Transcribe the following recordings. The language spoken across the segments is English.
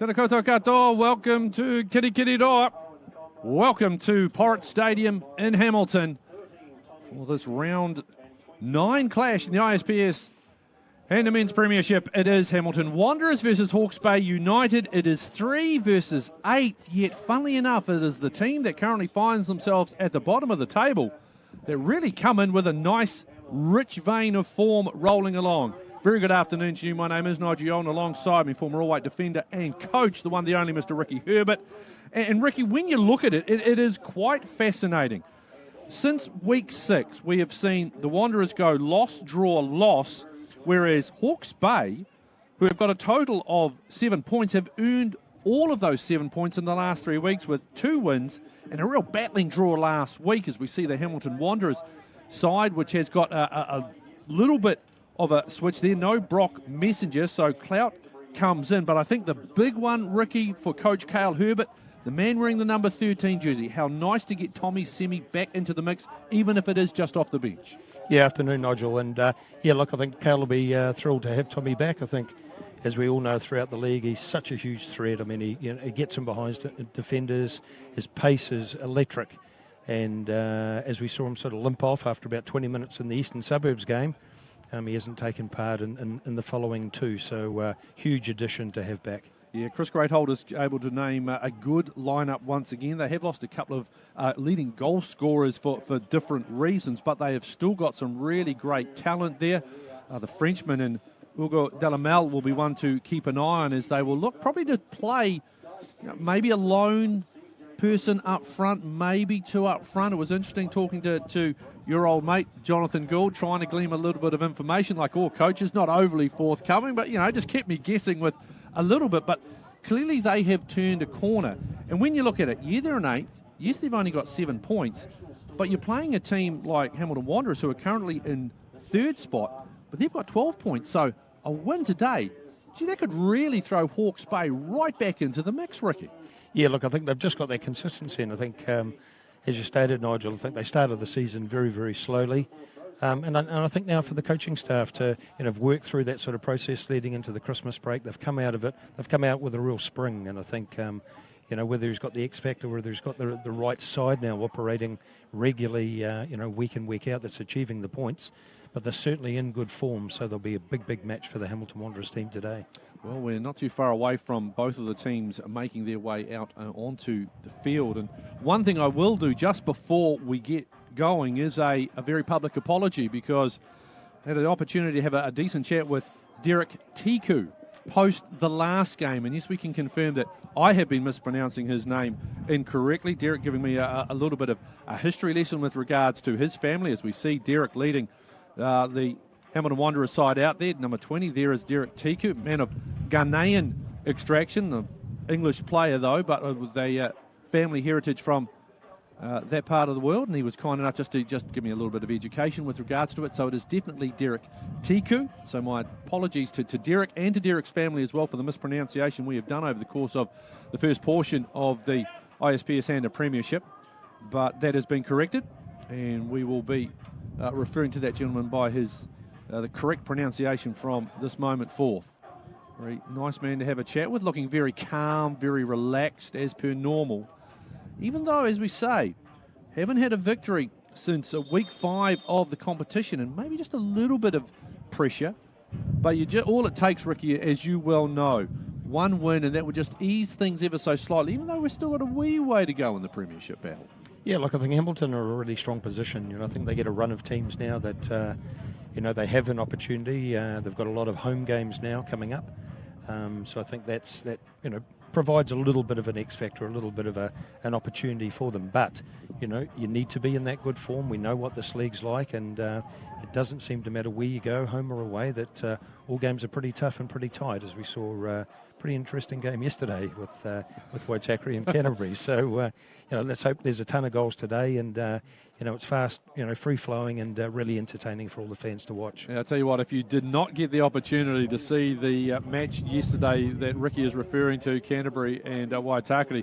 Tēnā koutou katoa, welcome to Kirikiriroa. Welcome to Porritt Stadium in Hamilton for this round 9 clash in the ISPS Handa Men's Premiership. It is Hamilton Wanderers versus Hawke's Bay United. It is 3 versus 8, yet funnily enough, it is the team that currently finds themselves at the bottom of the table that really come in with a nice, rich vein of form rolling along. Very good afternoon to you. My name is Nigel Young. Alongside me, former all-white defender and coach, the one, the only Mr. Ricky Herbert. And Ricky, when you look at it, it is quite fascinating. Since week 6, we have seen the Wanderers go loss, draw, loss, whereas Hawke's Bay, who have got a total of 7 points, have earned all of those 7 points in the last 3 weeks with 2 wins and a real battling draw last week, as we see the Hamilton Wanderers side, which has got a little bit of a switch there. No Brock Messenger, so Clout comes in. But I think the big one, Ricky, for Coach Cale Herbert, the man wearing the number 13 jersey, how nice to get Tommy Semi back into the mix, even if it is just off the bench. Yeah, afternoon, Nigel. And look, I think Cale will be thrilled to have Tommy back. I think, as we all know throughout the league, he's such a huge threat. I mean, he gets him behind defenders. His pace is electric. And as we saw him sort of limp off after about 20 minutes in the Eastern Suburbs game, he hasn't taken part in the following 2. So huge addition to have back. Yeah, Chris Greathold is able to name a good lineup once again. They have lost a couple of leading goal scorers for different reasons, but they have still got some really great talent there. The Frenchman and Hugo Delamel will be one to keep an eye on, as they will look probably to play maybe a lone person up front, maybe 2 up front. It was interesting talking to your old mate, Jonathan Gould, trying to glean a little bit of information, like all coaches, not overly forthcoming, but, just kept me guessing with a little bit. But clearly they have turned a corner. And when you look at it, they're in 8th. Yes, they've only got 7 points, but you're playing a team like Hamilton Wanderers, who are currently in 3rd spot, but they've got 12 points. So a win today, that could really throw Hawke's Bay right back into the mix, Ricky. Yeah, look, I think they've just got their consistency, and I think, as you stated, Nigel, I think they started the season very, very slowly. And I think now for the coaching staff to work through that sort of process leading into the Christmas break, they've come out of it. They've come out with a real spring, and I think whether he's got the X factor, whether he's got the right side now operating regularly, week in, week out, that's achieving the points. But they're certainly in good form, so there'll be a big match for the Hamilton Wanderers team today. Well, we're not too far away from both of the teams making their way out onto the field. And one thing I will do just before we get going is a very public apology, because I had an opportunity to have a decent chat with Derek Tiku post the last game. And yes, we can confirm that I have been mispronouncing his name incorrectly. Derek giving me a little bit of a history lesson with regards to his family, as we see Derek leading the Hamilton Wanderers side out there. Number 20 there is Derek Tiku, man of Ghanaian extraction, an English player though, but with a family heritage from that part of the world, and he was kind enough just to give me a little bit of education with regards to it. So it is definitely Derek Tiku. So my apologies to Derek and to Derek's family as well for the mispronunciation we have done over the course of the first portion of the ISPS Handa Premiership. But that has been corrected, and we will be referring to that gentleman by his the correct pronunciation from this moment forth. Very nice man to have a chat with, looking very calm, very relaxed as per normal. Even though, as we say, haven't had a victory since week 5 of the competition, and maybe just a little bit of pressure. But all it takes, Ricky, as you well know, 1 win, and that would just ease things ever so slightly, even though we've still got a wee way to go in the Premiership battle. Yeah, look, I think Hamilton are a really strong position. I think they get a run of teams now that, they have an opportunity. They've got a lot of home games now coming up. So I think that provides a little bit of an X factor, a little bit of an opportunity for them. But, you need to be in that good form. We know what this league's like, and it doesn't seem to matter where you go, home or away, that all games are pretty tough and pretty tight, as we saw a pretty interesting game yesterday with Waitakere and Canterbury. So, let's hope there's a ton of goals today, and, it's fast, free-flowing and really entertaining for all the fans to watch. Yeah, I'll tell you what, if you did not get the opportunity to see the match yesterday that Ricky is referring to, Canterbury and Waitakere,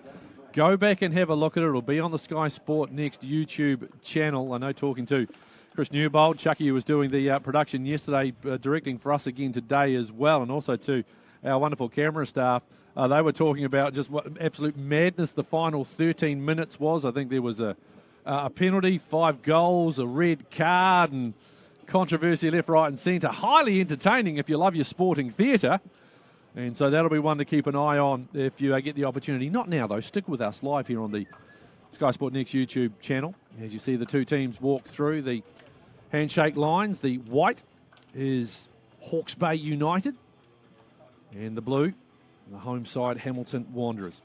go back and have a look at it. It'll be on the skysportnext YouTube channel. I know, talking to Chris Newbold, Chucky, who was doing the production yesterday, directing for us again today as well, and also to our wonderful camera staff, They were talking about just what absolute madness the final 13 minutes was. I think there was a penalty, 5 goals, a red card, and controversy left, right and centre. Highly entertaining if you love your sporting theatre. And so that'll be one to keep an eye on if you get the opportunity. Not now, though. Stick with us live here on the Sky Sport Next YouTube channel. As you see the two teams walk through the handshake lines. The white is Hawke's Bay United, and the blue, the home side, Hamilton Wanderers.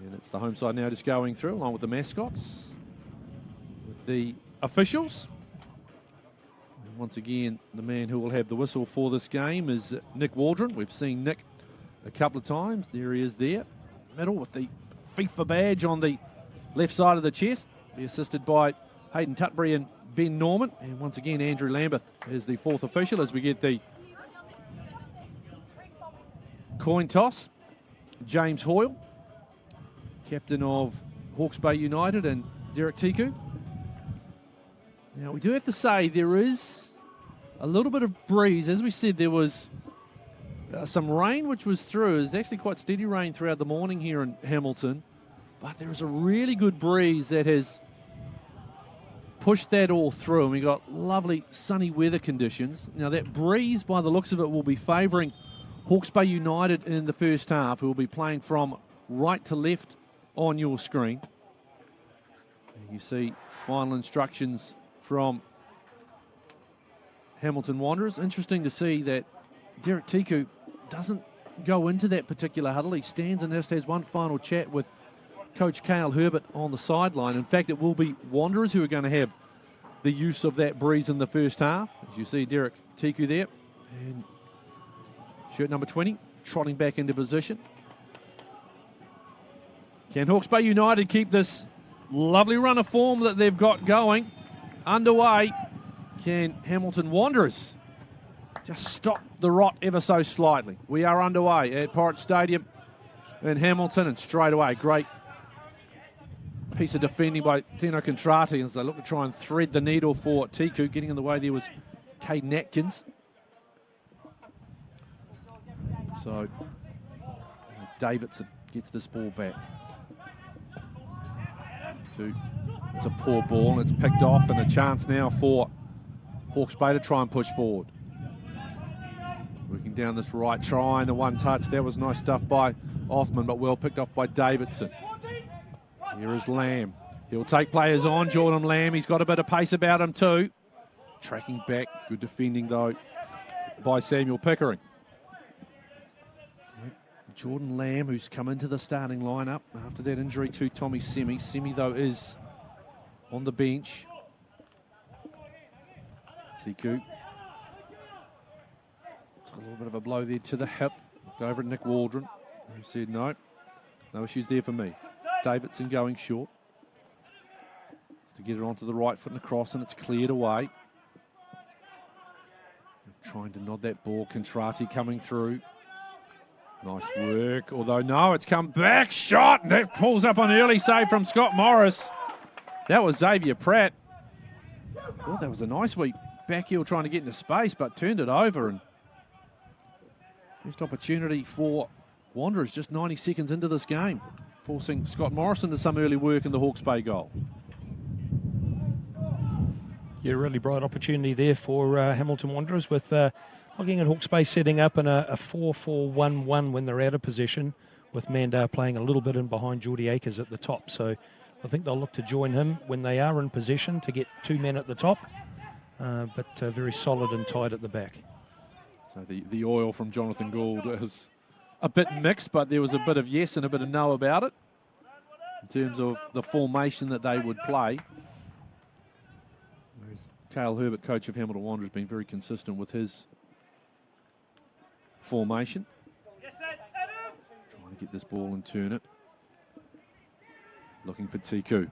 And it's the home side now just going through, along with the mascots, with the officials. And once again, the man who will have the whistle for this game is Nick Waldron. We've seen Nick a couple of times. There he is there, middle, with the FIFA badge on the left side of the chest. Be assisted by Hayden Tutbury and Ben Norman. And once again, Andrew Lambeth is the fourth official as we get the coin toss. James Hoyle, captain of Hawke's Bay United, and Derek Tiku. Now, we do have to say there is a little bit of breeze. As we said, there was some rain which was through. It was actually quite steady rain throughout the morning here in Hamilton. But there is a really good breeze that has pushed that all through. And we got lovely sunny weather conditions. Now, that breeze, by the looks of it, will be favouring Hawke's Bay United in the first half, who will be playing from right to left on your screen. And you see final instructions from Hamilton Wanderers. Interesting to see that Derek Tiku doesn't go into that particular huddle. He stands and just has one final chat with Coach Cale Herbert on the sideline. In fact, it will be Wanderers who are going to have the use of that breeze in the first half. As you see Derek Tiku there, and shirt number 20, trotting back into position. Can Hawke's Bay United keep this lovely run of form that they've got going underway? Can Hamilton Wanderers just stop the rot ever so slightly? We are underway at Pirate Stadium in Hamilton, and straight away, great piece of defending by Tino Contrati as they look to try and thread the needle for Tiku. Getting in the way there was Caden Atkins. So Davidson gets this ball back. It's a poor ball, and it's picked off, and a chance now for Hawke's Bay to try and push forward. Working down this right, trying the one touch. That was nice stuff by Othman, but well picked off by Davidson. Here is Lamb. He'll take players on. Jordan Lamb, he's got a bit of pace about him too. Tracking back, good defending though by Samuel Pickering. Jordan Lamb, who's come into the starting lineup after that injury to Tommy Semi. Semi, though, is on the bench. Tiku. Took a little bit of a blow there to the hip. Looked over at Nick Waldron, who said, no issues there for me. Davidson going short. To get it onto the right foot and across, and it's cleared away. Trying to nod that ball. Contrati coming through. Nice work, although no, it's come back, shot, and that pulls up an early save from Scott Morris. That was Xavier Pratt. Thought that was a nice wee back heel trying to get into space, but turned it over, and first opportunity for Wanderers just 90 seconds into this game, forcing Scott Morris into some early work in the Hawke's Bay goal. Yeah, really bright opportunity there for Hamilton Wanderers, with looking at Hawke's Bay setting up in a 4-4-1-1 when they're out of possession, with Mandar playing a little bit in behind Geordie Akers at the top. So I think they'll look to join him when they are in possession to get 2 men at the top, but very solid and tight at the back. So the oil from Jonathan Gould is a bit mixed, but there was a bit of yes and a bit of no about it in terms of the formation that they would play. Whereas Cale Herbert, coach of Hamilton Wanderers, has been very consistent with his formation. Trying to get this ball and turn it. Looking for Tiku.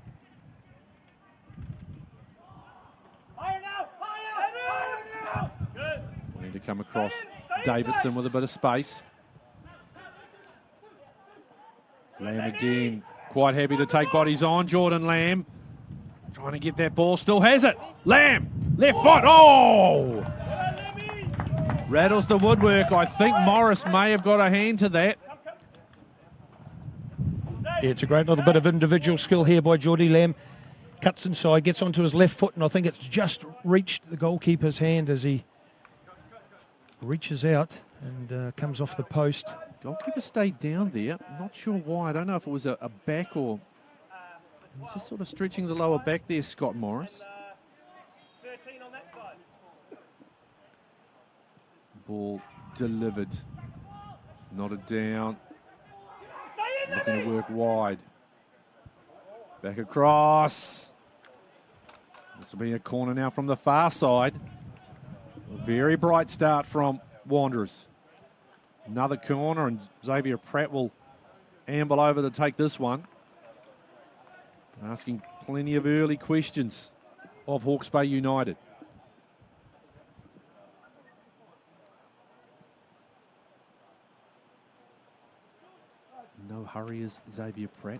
Wanting to come across Davidson with a bit of space. Lamb again, quite happy to take bodies on. Jordan Lamb trying to get that ball, still has it. Lamb, left foot, oh! Rattles the woodwork. I think Morris may have got a hand to that. Yeah, it's a great little bit of individual skill here by Geordie Lamb. Cuts inside, gets onto his left foot, and I think it's just reached the goalkeeper's hand as he reaches out and comes off the post. Goalkeeper stayed down there. Not sure why. I don't know if it was a back or... He's just sort of stretching the lower back there, Scott Morris. 13 on that side. Ball delivered. Nodded down. Looking to work wide. Back across. This will be a corner now from the far side. A very bright start from Wanderers. Another corner, and Xavier Pratt will amble over to take this one. Asking plenty of early questions of Hawke's Bay United. No hurry is Xavier Pratt.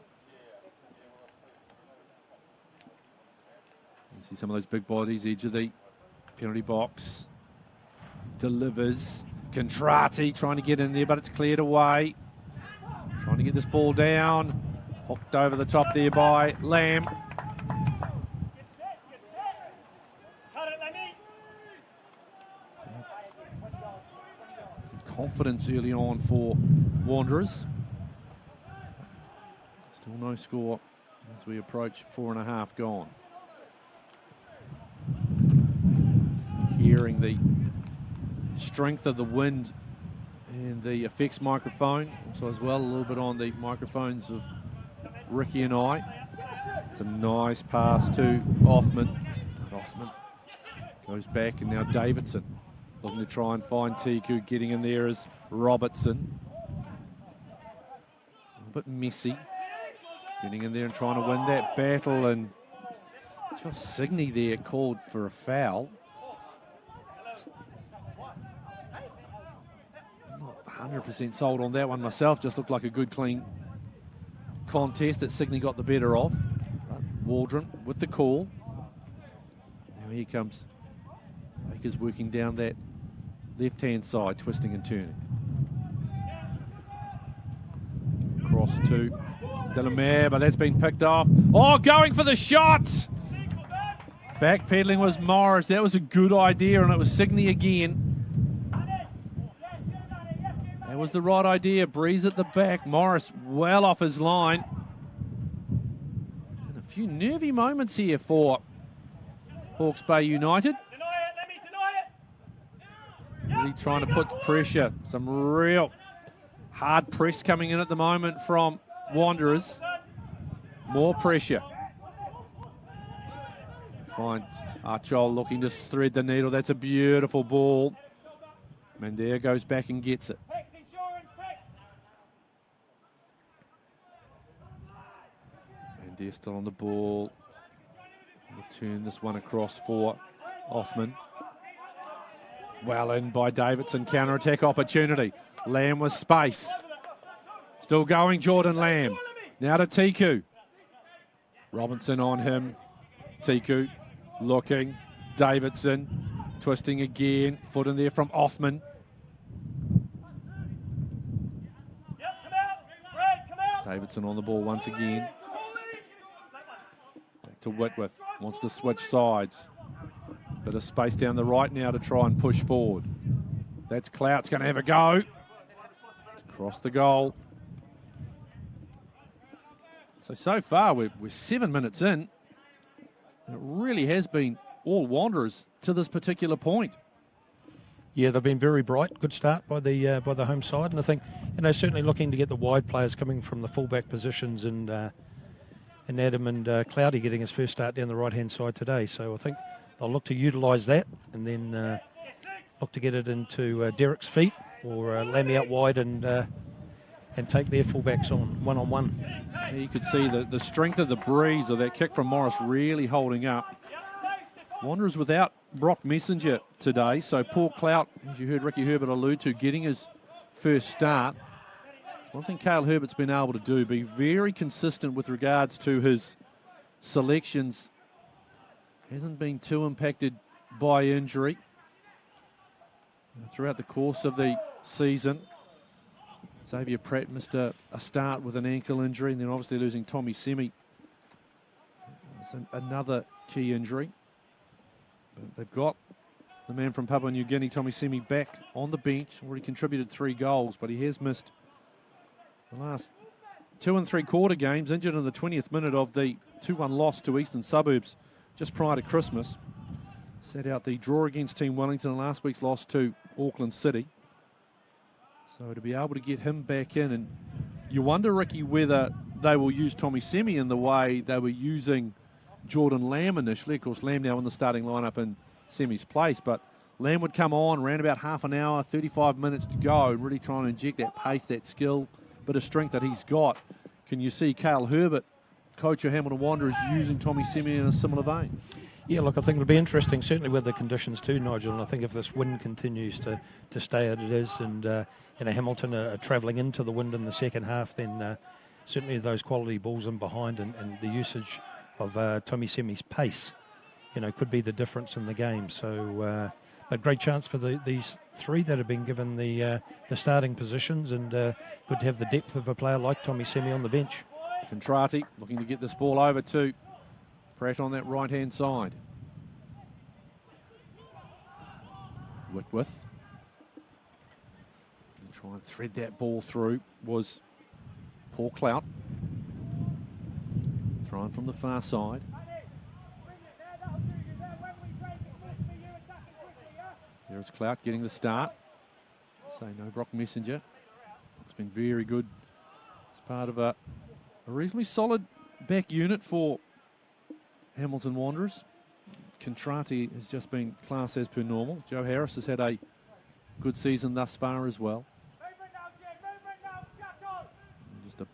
You see some of those big bodies, edge of the penalty box. Delivers. Contrati trying to get in there, but it's cleared away. Trying to get this ball down. Hooked over the top there by Lamb. Confidence early on for Wanderers. Still no score as we approach 4.5 gone. Hearing the strength of the wind and the effects microphone, also as well a little bit on the microphones of Ricky and I. It's a nice pass to Othman. Othman goes back, and now Davidson looking to try and find Tiku. Getting in there is Robertson. A little bit messy. Getting in there and trying to win that battle, and just Signey there called for a foul. I'm not 100% sold on that one myself. Just looked like a good, clean contest that Signey got the better of. But Waldron with the call. Now here comes Akers working down that left-hand side, twisting and turning. Cross to Delamere, but that's been picked off. Oh, going for the shot! Backpedaling was Morris. That was a good idea, and it was Signey again. That was the right idea. Breeze at the back. Morris well off his line. And a few nervy moments here for Hawke's Bay United. Really trying to put pressure. Some real hard press coming in at the moment from Wanderers. More pressure. Fine. Archol looking to thread the needle. That's a beautiful ball. Mandea goes back and gets it. Mandea still on the ball. We'll turn this one across for Othman. Well in by Davidson. Counter-attack opportunity. Lamb with space. Still going, Jordan Lamb. Now to Tiku. Robinson on him. Tiku looking. Davidson twisting again. Foot in there from Othman. Davidson on the ball once again. Back to Whitworth. Wants to switch sides. Bit of space down the right now to try and push forward. That's Clout's going to have a go. Across the goal. So far we're 7 minutes in. And it really has been all Wanderers to this particular point. Yeah, they've been very bright. Good start by the home side, and I think certainly looking to get the wide players coming from the fullback positions, and Adam and Cloudy getting his first start down the right hand side today. So I think they'll look to utilise that, and then look to get it into Derek's feet or Lammy out wide and take their fullbacks on one-on-one. You could see the strength of the breeze of that kick from Morris really holding up. Wanderers without Brock Messenger today, so Paul Clout, as you heard Ricky Herbert allude to, getting his first start. One thing Cale Herbert's been able to do, be very consistent with regards to his selections. Hasn't been too impacted by injury. Throughout the course of the season, Xavier Pratt missed a start with an ankle injury, and then obviously losing Tommy Semi. Another key injury. But they've got the man from Papua New Guinea, Tommy Semi, back on the bench. Already contributed 3 goals, but he has missed the last 2 3/4 games, injured in the 20th minute of the 2-1 loss to Eastern Suburbs just prior to Christmas. Set out the draw against Team Wellington and last week's loss to Auckland City. So to be able to get him back in, and you wonder, Ricky, whether they will use Tommy Semi in the way they were using Jordan Lamb initially. Of course, Lamb now in the starting lineup in Semi's place, but Lamb would come on around about half an hour, 35 minutes to go, really trying to inject that pace, that skill, bit of strength that he's got. Can you see Cale Herbert, coach of Hamilton Wanderers, using Tommy Semi in a similar vein? Yeah, look, I think it'll be interesting, certainly with the conditions too, Nigel. And I think if this wind continues to stay as it is, and Hamilton are travelling into the wind in the second half, then certainly those quality balls in behind and the usage of Tommy Semi's pace, could be the difference in the game. So, a great chance for these 3 that have been given the starting positions, and good to have the depth of a player like Tommy Semi on the bench. Contrati looking to get this ball over to Pratt on that right-hand side. Whitworth. Try and thread that ball through was Paul Clout. Thrown from the far side. There's Clout getting the start. Say no Brock Messenger. It's been very good as part of a reasonably solid back unit for Hamilton Wanderers. Contrati has just been class as per normal. Joe Harris has had a good season thus far as well. Just to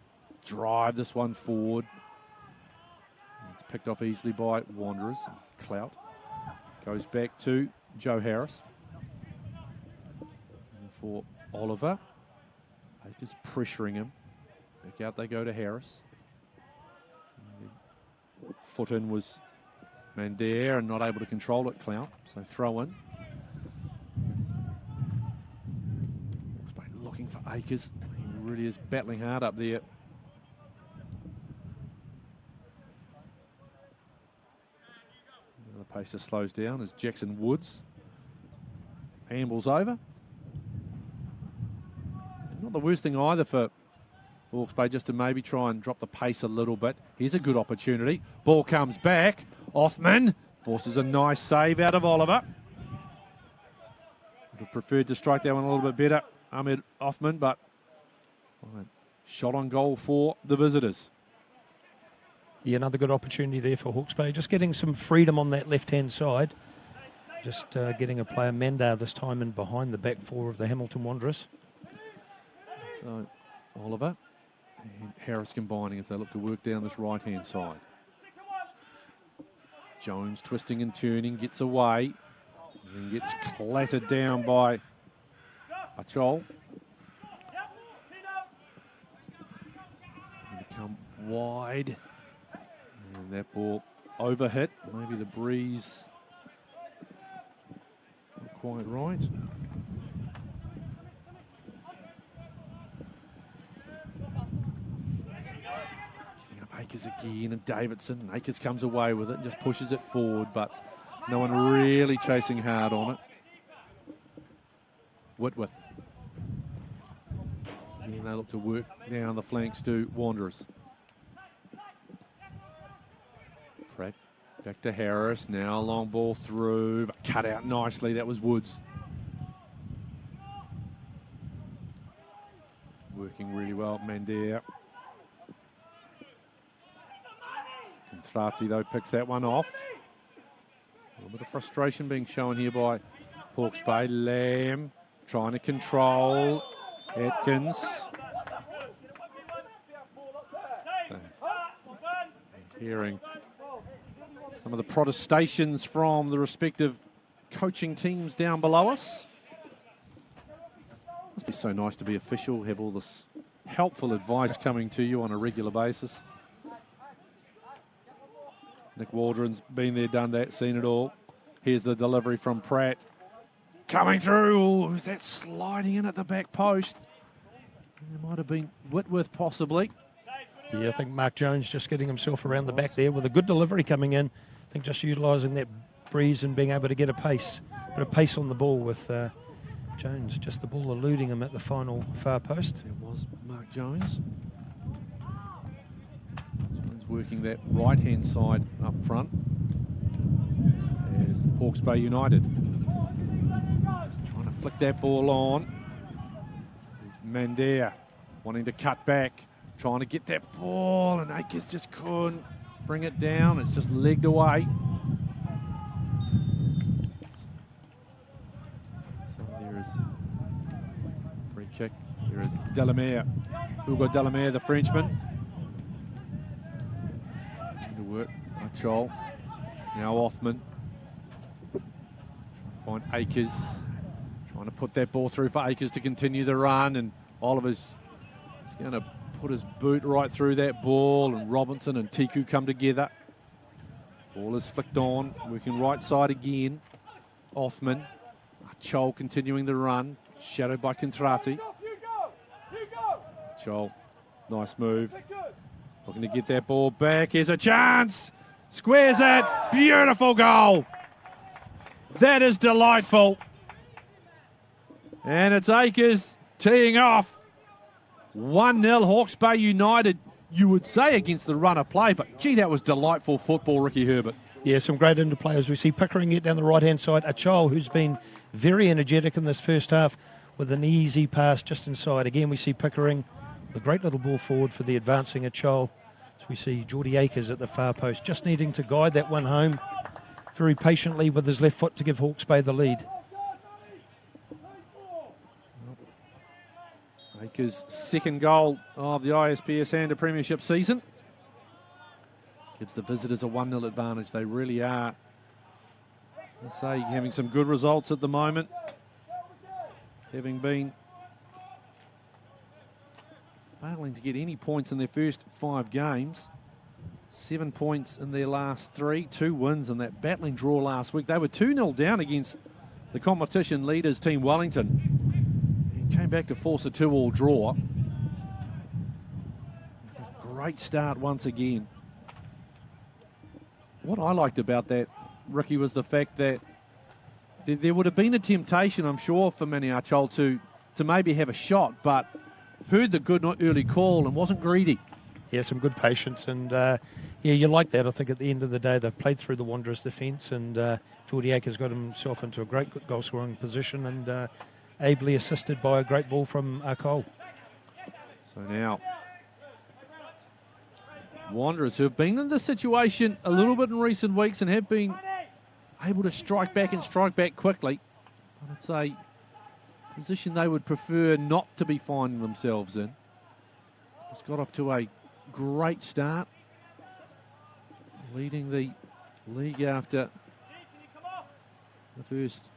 drive this one forward. It's picked off easily by Wanderers. Clout goes back to Joe Harris. And for Oliver. Akers pressuring him. Back out they go to Harris. Foot in was Mandair and not able to control it, Clout. So throw in. Looking for Akers. He really is battling hard up there. The pace just slows down as Jackson Woods ambles over. Not the worst thing either for Hawke's Bay, just to maybe try and drop the pace a little bit. Here's a good opportunity. Ball comes back. Othman forces a nice save out of Oliver. Would have preferred to strike that one a little bit better, Ahmed Othman, but shot on goal for the visitors. Yeah, another good opportunity there for Hawke's Bay. Just getting some freedom on that left-hand side. Just getting a player, Mandar, this time in behind the back 4 of the Hamilton Wanderers. So Oliver and Harris combining as they look to work down this right-hand side. Jones twisting and turning, gets away, and gets clattered down by Achol. Come wide, and that ball overhit. Maybe the breeze not quite right. Akers again, and Davidson. Akers comes away with it and just pushes it forward, but no one really chasing hard on it. Whitworth. And they look to work down the flanks to Wanderers. Pratt back to Harris. Now a long ball through, but cut out nicely. That was Woods. Working really well, Mandair. Contrati, though, picks that one off. A little bit of frustration being shown here by Hawke's Bay. Lamb trying to control Atkins. Hearing some of the protestations from the respective coaching teams down below us. Must be so nice to be official, have all this helpful advice coming to you on a regular basis. Nick Waldron's been there, done that, seen it all. Here's the delivery from Pratt. Coming through. Is that sliding in at the back post? It might have been Whitworth possibly. Yeah, I think Mark Jones just getting himself around the back there with a good delivery coming in. I think just utilising that breeze and being able to get a bit of pace on the ball with Jones. Just the ball eluding him at the final far post. It was Mark Jones. Jones working that right-hand side up front. There's Hawke's Bay United. Just trying to flick that ball on. There's Mandea wanting to cut back, trying to get that ball, and Akers just couldn't bring it down. It's just legged away. So there is free kick. There is Delamere. Hugo Delamere, the Frenchman. Into work. Achol. Now Othman. Find Akers. Trying to put that ball through for Akers to continue the run, and Oliver's going to put his boot right through that ball, and Robinson and Tiku come together. Ball is flicked on, working right side again. Othman. Chol continuing the run, shadowed by Contrati. Chol, nice move. Looking to get that ball back. Here's a chance. Squares it. Beautiful goal. That is delightful. And it's Akers teeing off. 1-0 Hawke's Bay United, you would say, against the run of play, but gee, that was delightful football, Ricky Herbert. Yeah, some great interplay as we see Pickering get down the right-hand side. Achol, who's been very energetic in this first half with an easy pass just inside. Again, we see Pickering, the great little ball forward for the advancing Achol. So we see Geordie Akers at the far post, just needing to guide that one home very patiently with his left foot to give Hawke's Bay the lead. Akers' second goal of the ISPS Handa Premiership season. Gives the visitors a 1-0 advantage. They really are, I say, having some good results at the moment. Having been failing to get any points in their first 5 games. 7 points in their last 3, 2 wins in that battling draw last week. They were 2-0 down against the competition leaders, Team Wellington. Came back to force a 2-2 draw. A great start once again. What I liked about that, Ricky, was the fact that there would have been a temptation, I'm sure, for Manny Achol to maybe have a shot, but heard the good early call and wasn't greedy. Yeah, some good patience, and yeah, you like that. I think at the end of the day, they've played through the Wanderers' defence, and Geordie Akers got himself into a great goal-scoring position, and ably assisted by a great ball from Cole. So now, Wanderers, who have been in this situation a little bit in recent weeks and have been able to strike back and strike back quickly. But it's a position they would prefer not to be finding themselves in. It's got off to a great start, leading the league after the first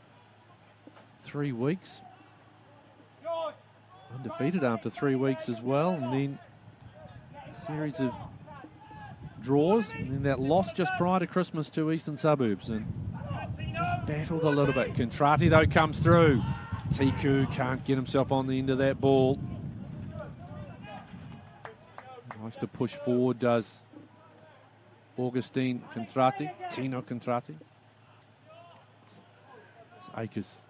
3 weeks. Undefeated after 3 weeks as well, and then a series of draws, and then that loss just prior to Christmas to Eastern Suburbs, and just battled a little bit. Contrati, though, comes through. Tiku can't get himself on the end of that ball. Likes to push forward, does Augustine Contrati, Tino Contrati. It's Akers.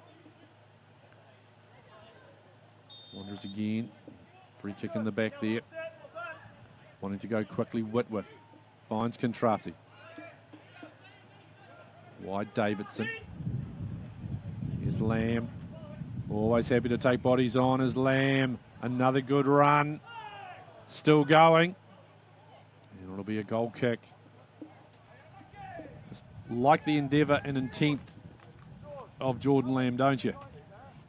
Wanderers again. Free kick in the back there. Wanting to go quickly, Whitworth finds Contrati. Wide Davidson. Here's Lamb. Always happy to take bodies on as Lamb. Another good run. Still going. And it'll be a goal kick. Just like the endeavour and intent of Jordan Lamb, don't you?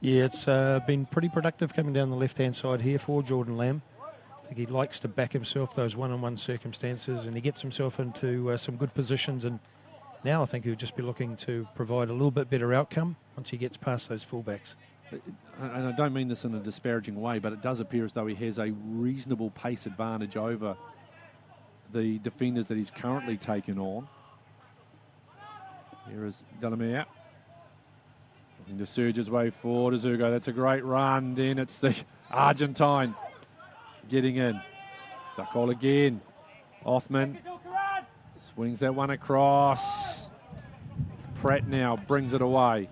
Yeah, it's been pretty productive coming down the left-hand side here for Jordan Lamb. I think he likes to back himself those one-on-one circumstances, and he gets himself into some good positions, and now I think he'll just be looking to provide a little bit better outcome once he gets past those fullbacks. And I don't mean this in a disparaging way, but it does appear as though he has a reasonable pace advantage over the defenders that he's currently taken on. Here is Delamere. Looking to surge his way forward as Hugo. That's a great run. Then it's the Argentine getting in. Zakol again. Othman swings that one across. Pratt now brings it away.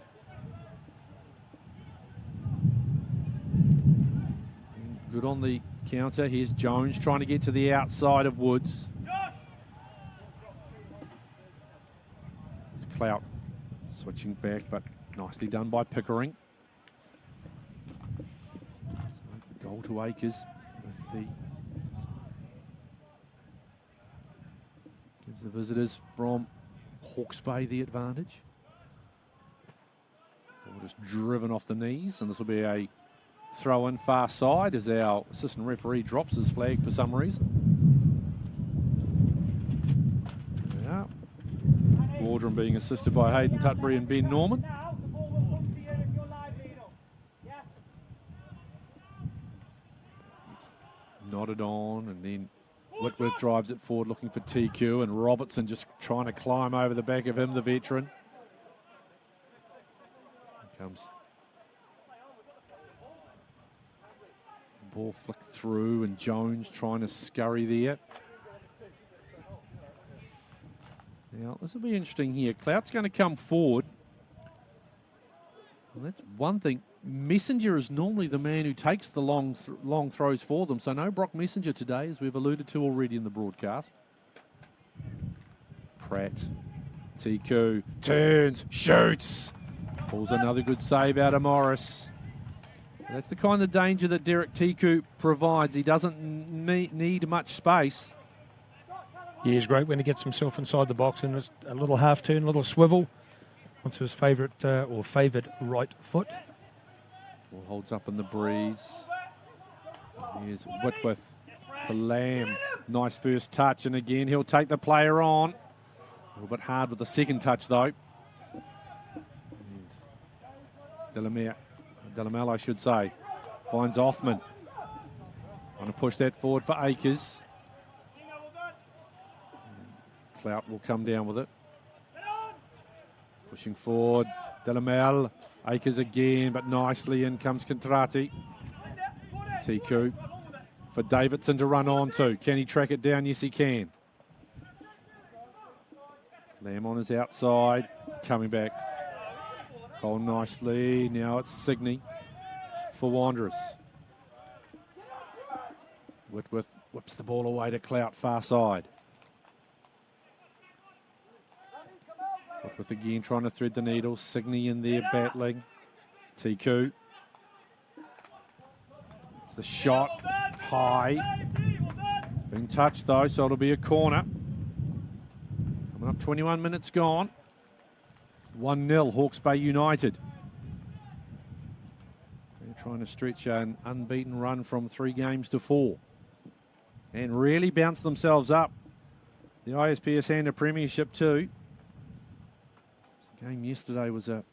Good on the counter. Here's Jones trying to get to the outside of Woods. It's Clout switching back, but nicely done by Pickering. So goal to Akers with the gives the visitors from Hawke's Bay the advantage. Ball just driven off the knees, and this will be a throw in far side as our assistant referee drops his flag for some reason. Yeah. Waldron being assisted by Hayden Tutbury and Ben Norman. It's nodded on, and then Whitworth drives it forward looking for TQ, and Robertson just trying to climb over the back of him, the veteran. Here comes ball flicked through, and Jones trying to scurry there. Now, this will be interesting here. Clout's going to come forward. Well, that's one thing. Messenger is normally the man who takes the long throws for them, so no Brock Messenger today, as we've alluded to already in the broadcast. Pratt, Tiku, turns, shoots. Pulls another good save out of Morris. That's the kind of danger that Derek Tiku provides. He doesn't need much space. Yeah, he's great when he gets himself inside the box, and it's a little half turn, a little swivel onto his favoured right foot. Ball holds up in the breeze. Here's Whitworth to Lamb. Nice first touch, and again he'll take the player on. A little bit hard with the second touch though. Delamere, I should say, finds Othman. Trying to push that forward for Akers. Clout will come down with it. Pushing forward, Delamere. Akers again, but nicely in comes Contrati. Tiku for Davidson to run onto. Can he track it down? Yes, he can. Lamb on his outside, coming back. Hold nicely. Now it's Signey for Wanderers. Whitworth whips the ball away to Clout, far side. Whitworth again trying to thread the needle. Signey in there battling. Tiku. It's the shot. High. It's been touched though, so it'll be a corner. Coming up, 21 minutes gone. 1-0, Hawke's Bay United. They're trying to stretch an unbeaten run from 3 games to 4. And really bounce themselves up. The ISPS Handa Premiership too. The game yesterday was a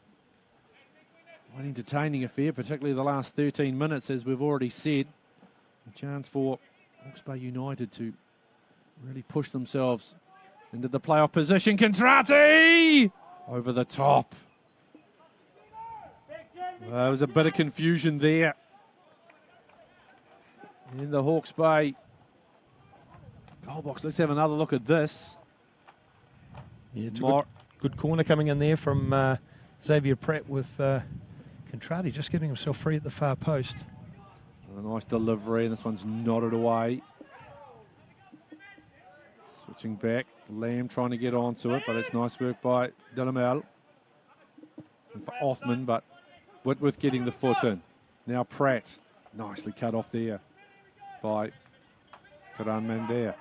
quite entertaining affair, particularly the last 13 minutes, as we've already said. A chance for Hawke's Bay United to really push themselves into the playoff position. Contrati! Over the top. There was a bit of confusion there in the Hawke's Bay goal box. Let's have another look at this. Yeah, it's a good corner coming in there from Xavier Pratt with Contrati just getting himself free at the far post. A nice delivery, and this one's nodded away. Switching back, Lamb trying to get onto it, but it's nice work by Delamere. And for Othman, but Whitworth getting the foot in. Now Pratt, nicely cut off there by Karan Mandair.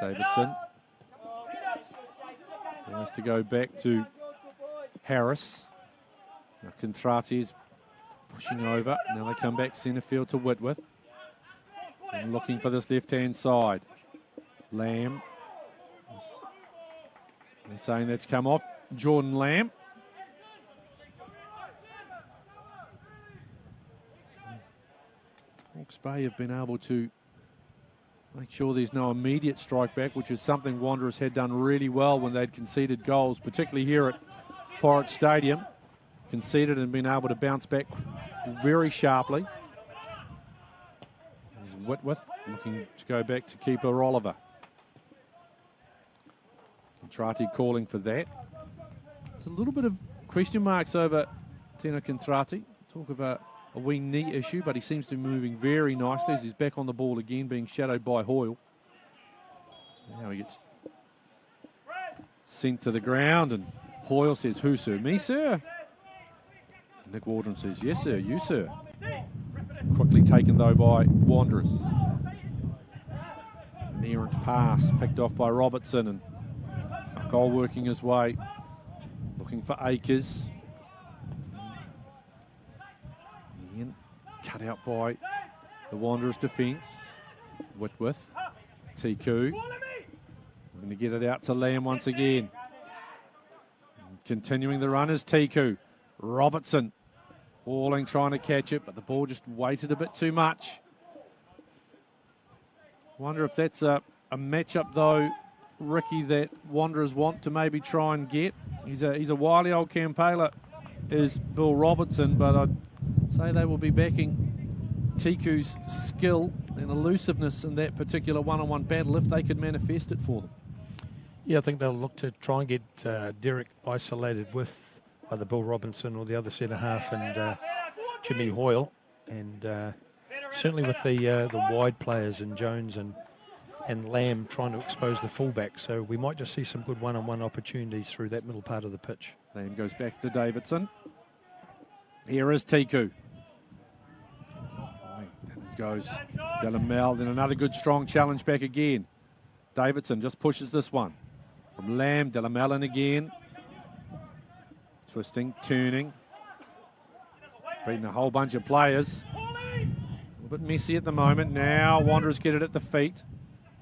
Davidson. He has to go back to Harris. Now Contrati is pushing over. Now they come back centre field to Whitworth. And looking for this left-hand side. Lamb. They're saying that's come off. Jordan Lamb. Hawke's Bay have been able to Make sure there's no immediate strike back, which is something Wanderers had done really well when they'd conceded goals, particularly here at Porritt Stadium. Conceded and been able to bounce back very sharply. There's Whitworth looking to go back to keeper Oliver. Contrati calling for that. There's a little bit of question marks over Tino Contrati. Talk of a wee knee issue, but he seems to be moving very nicely as he's back on the ball again, being shadowed by Hoyle. Now he gets sent to the ground, and Hoyle says, "Who, sir? Me, sir?" Nick Waldron says, "Yes, sir, you, sir." Quickly taken, though, by Wanderers. An errant pass picked off by Robertson, and a goal working his way. Looking for Akers. Ian cut out by the Wanderers defence. Whitworth. Tiku. Going to get it out to Lamb once again. Continuing the run is Tiku. Robertson. Hauling, trying to catch it, but the ball just waited a bit too much. Wonder if that's a matchup, though, Ricky, that Wanderers want to maybe try and get. He's a wily old campaigner, is Bill Robertson, but I'd say they will be backing Tiku's skill and elusiveness in that particular one-on-one battle if they could manifest it for them. Yeah, I think they'll look to try and get Derek isolated with either Bill Robinson or the other centre half and Jimmy Hoyle, and certainly with the wide players and Jones and Lamb trying to expose the fullback. So we might just see some good one-on-one opportunities through that middle part of the pitch. Lamb goes back to Davidson. Here is Tiku. Goes Delamel, then another good strong challenge back again. Davidson just pushes this one. From Lamb, Delamel in again. Twisting, turning. Beating a whole bunch of players. A little bit messy at the moment. Now Wanderers get it at the feet.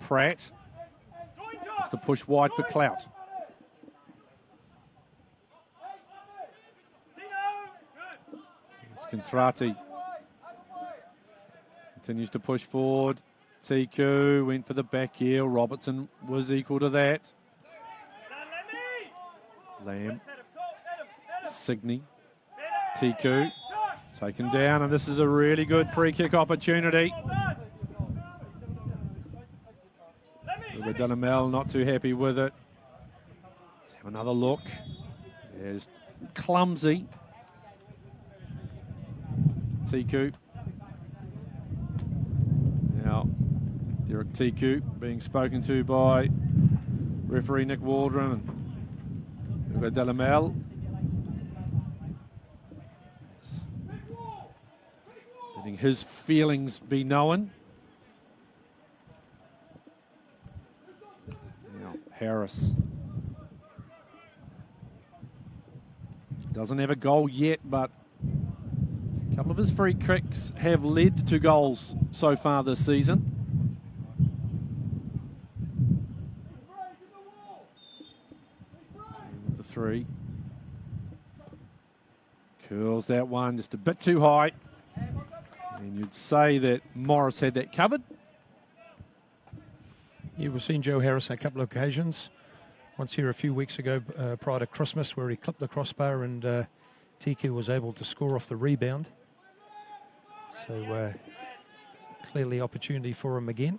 Pratt has to push wide for clout. It's Contrati. Continues to push forward. Tiku went for the back heel. Robertson was equal to that. Lamb. Signey. Tiku. Taken down, and this is a really good free kick opportunity. Delamel not too happy with it. Let's have another look. There's clumsy. Tiku. Now, Derek Tiku being spoken to by referee Nick Waldron. We've got Delamel. Letting his feelings be known. Now, Harris. Doesn't have a goal yet, but a couple of his free kicks have led to goals so far this season. The three. Curls that one just a bit too high. And you'd say that Morris had that covered. Yeah, we've seen Joe Harris on a couple of occasions. Once here a few weeks ago prior to Christmas where he clipped the crossbar and Tiku was able to score off the rebound. So clearly opportunity for him again.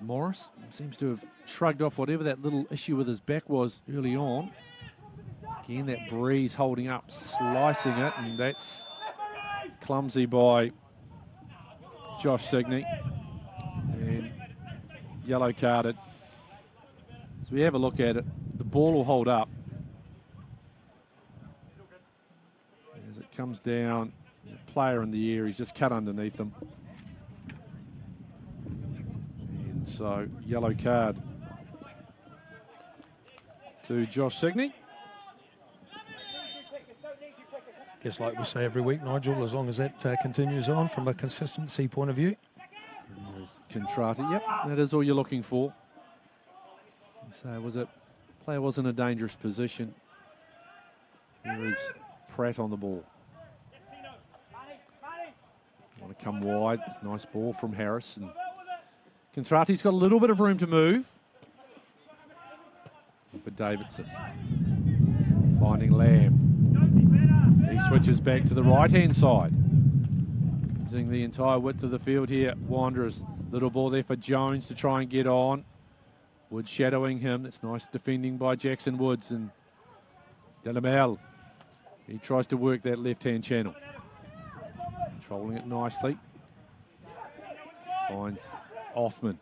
Morris seems to have shrugged off whatever that little issue with his back was early on. Again, that breeze holding up, slicing it, and that's clumsy by Josh Signey. And yellow carded. As we have a look at it, the ball will hold up. As it comes down, the player in the air, he's just cut underneath them. And so, yellow card to Josh Signey. Guess like we say every week, Nigel, as long as that continues on from a consistency point of view. Contrati, yep, that is all you're looking for. So player was in a dangerous position. Here is Pratt on the ball. Want to come wide. It's a nice ball from Harris. And Contrati's got a little bit of room to move. For Davidson. Finding Lamb. He switches back to the right-hand side. Using the entire width of the field here. Wanderers. Little ball there for Jones to try and get on. Woods shadowing him. That's nice defending by Jackson Woods. And Delamel. He tries to work that left-hand channel. Controlling it nicely. Finds Othman.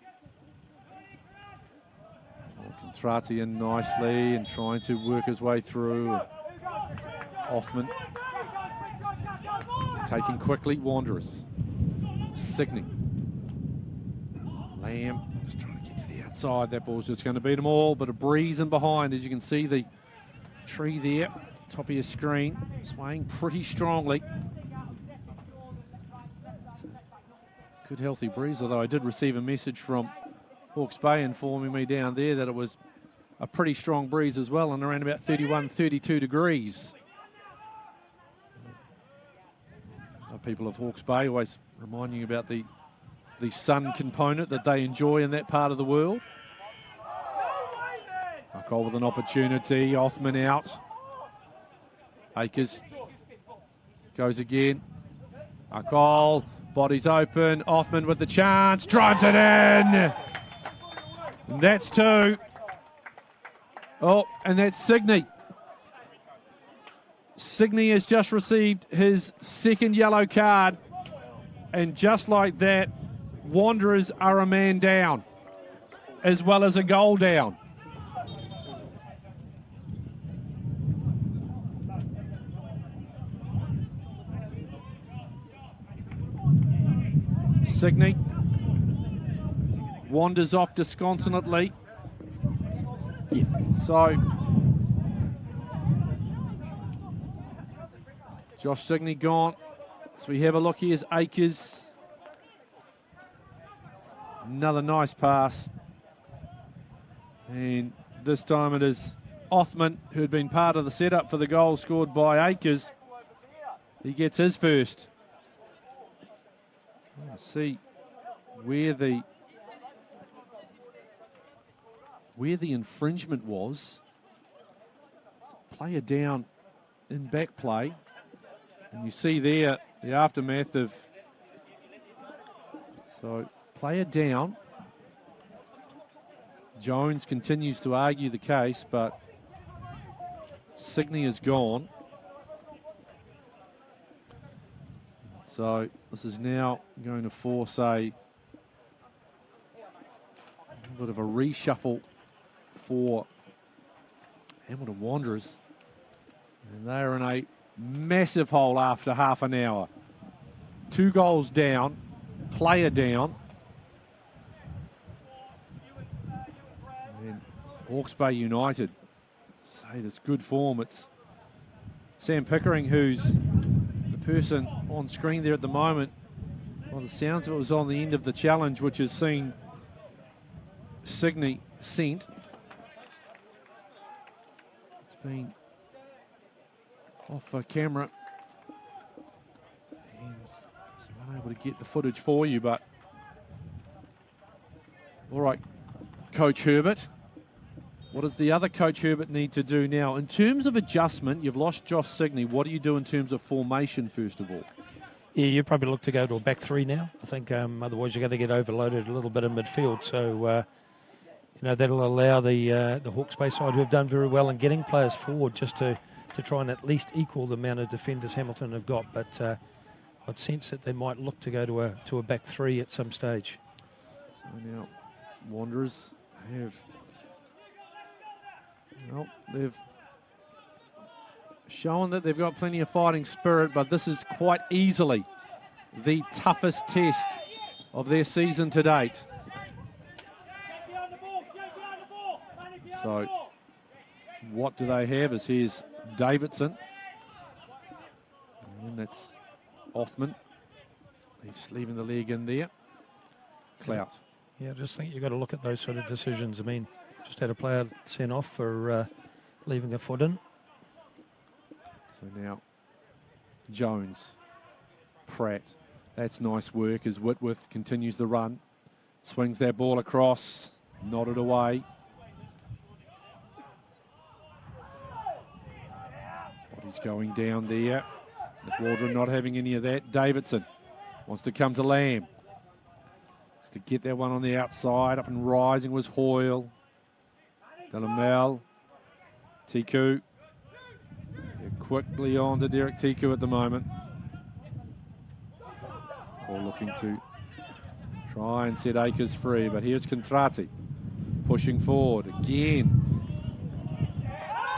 Contrati in nicely and trying to work his way through. Othman taking quickly. Wanderers. Signing. Lamb just trying to get to the outside. That ball's just going to beat them all. But a breeze in behind, as you can see the tree there, top of your screen, swaying pretty strongly. Good healthy breeze, although I did receive a message from Hawke's Bay informing me down there that it was a pretty strong breeze as well, and around about 31, 32 degrees. People of Hawke's Bay always reminding you about the sun component that they enjoy in that part of the world. Hawke with an opportunity. Othman out. Akers goes again. Hawke, body's open. Othman with the chance. Drives it in. And that's two. Oh, and that's Signey. Signey has just received his second yellow card. And just like that, Wanderers are a man down, as well as a goal down. Signey wanders off disconsolately. Yeah. So Josh Signey gone. So we have a look. Here's Akers. Another nice pass. And this time it is Othman, who had been part of the setup for the goal scored by Akers. He gets his first. Let's see where the infringement was. Player down in back play. And you see there the aftermath of... So, player down. Jones continues to argue the case, but Signey is gone. So, this is now going to force a bit of a reshuffle for Hamilton Wanderers. And they are in a massive hole after half an hour. 2 goals down, player down. And Hawke's Bay United say this good form. It's Sam Pickering who's the person on screen there at the moment. Well, the sounds of it was on the end of the challenge, which has seen Signey sent. It's been off camera. And I'm unable to get the footage for you, but all right, Coach Herbert. What does the other Coach Herbert need to do now? In terms of adjustment, you've lost Josh Signey. What do you do in terms of formation, first of all? Yeah, you probably look to go to a back three now. I think otherwise you're going to get overloaded a little bit in midfield. So, that'll allow the Hawke's Bay side, who have done very well in getting players forward, just to try and at least equal the amount of defenders Hamilton have got. But I'd sense that they might look to go to a back three at some stage. So now Wanderers have... Well, they've shown that they've got plenty of fighting spirit, but this is quite easily the toughest test of their season to date. So, what do they have? Is here's Davidson. And that's Othman. He's leaving the leg in there. Clout. Yeah, I just think you've got to look at those sort of decisions. I mean, just had a player sent off for leaving a foot in. So now Jones, Pratt. That's nice work as Whitworth continues the run. Swings that ball across, nodded away. Body's going down there. Waldron not having any of that. Davidson wants to come to Lamb. Wants to get that one on the outside. Up and rising was Hoyle. Delamel. Tiku. They're quickly on to Derek Tiku at the moment. All looking to try and set Akers free, but here's Contrati pushing forward again.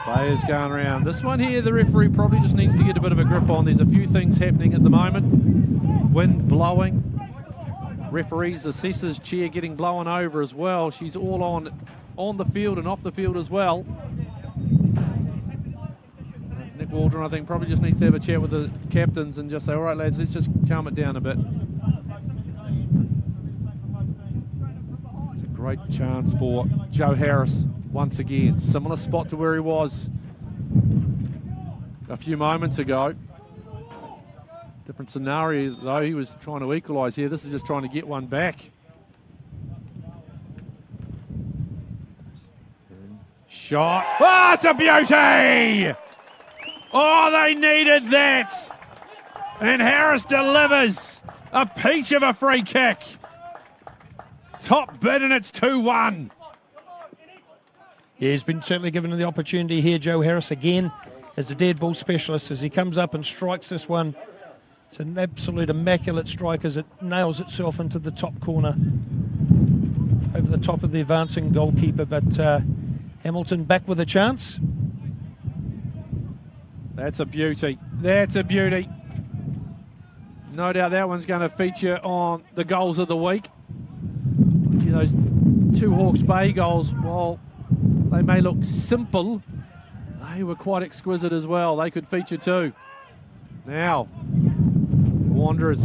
Players going around. This one here, the referee probably just needs to get a bit of a grip on. There's a few things happening at the moment. Wind blowing. Referee's assessor's chair getting blown over as well. She's all on the field and off the field as well. Nick Waldron, I think, probably just needs to have a chat with the captains and just say, all right, lads, let's just calm it down a bit. It's a great chance for Joe Harris once again. Similar spot to where he was a few moments ago. Different scenario, though. He was trying to equalise here. This is just trying to get one back. Shot. Oh, it's a beauty! Oh, they needed that. And Harris delivers a peach of a free kick. Top bid, and it's 2-1. Yeah, he's been certainly given the opportunity here, Joe Harris, again, as the dead ball specialist, as he comes up and strikes this one. It's an absolute immaculate strike as it nails itself into the top corner over the top of the advancing goalkeeper, but Hamilton back with a chance. That's a beauty. That's a beauty. No doubt that one's going to feature on the goals of the week. Those two Hawke's Bay goals, while they may look simple, they were quite exquisite as well. They could feature too. Now, Wanderers.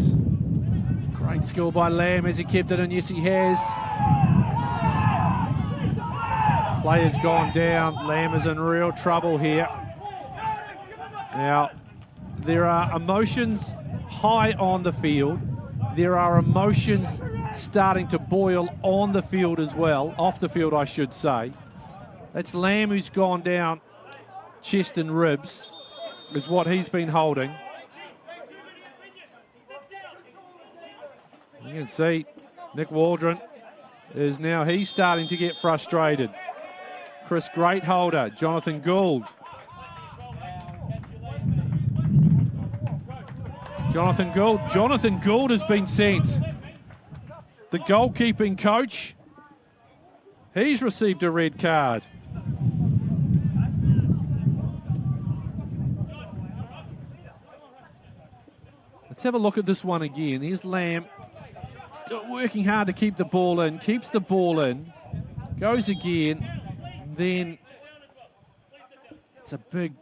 Great skill by Lamb. Has he kept it in? Yes, he has. Player's gone down. Lamb is in real trouble here. Now, there are emotions high on the field. There are emotions starting to boil on the field as well. Off the field, I should say. That's Lamb who's gone down. Chest and ribs is what he's been holding. You can see Nick Waldron is now, he's starting to get frustrated. Chris Greatholder, Jonathan Gould. Jonathan Gould has been sent. The goalkeeping coach, he's received a red card. Let's have a look at this one again. Here's Lamb, still working hard to keep the ball in, keeps the ball in, goes again, then it's a big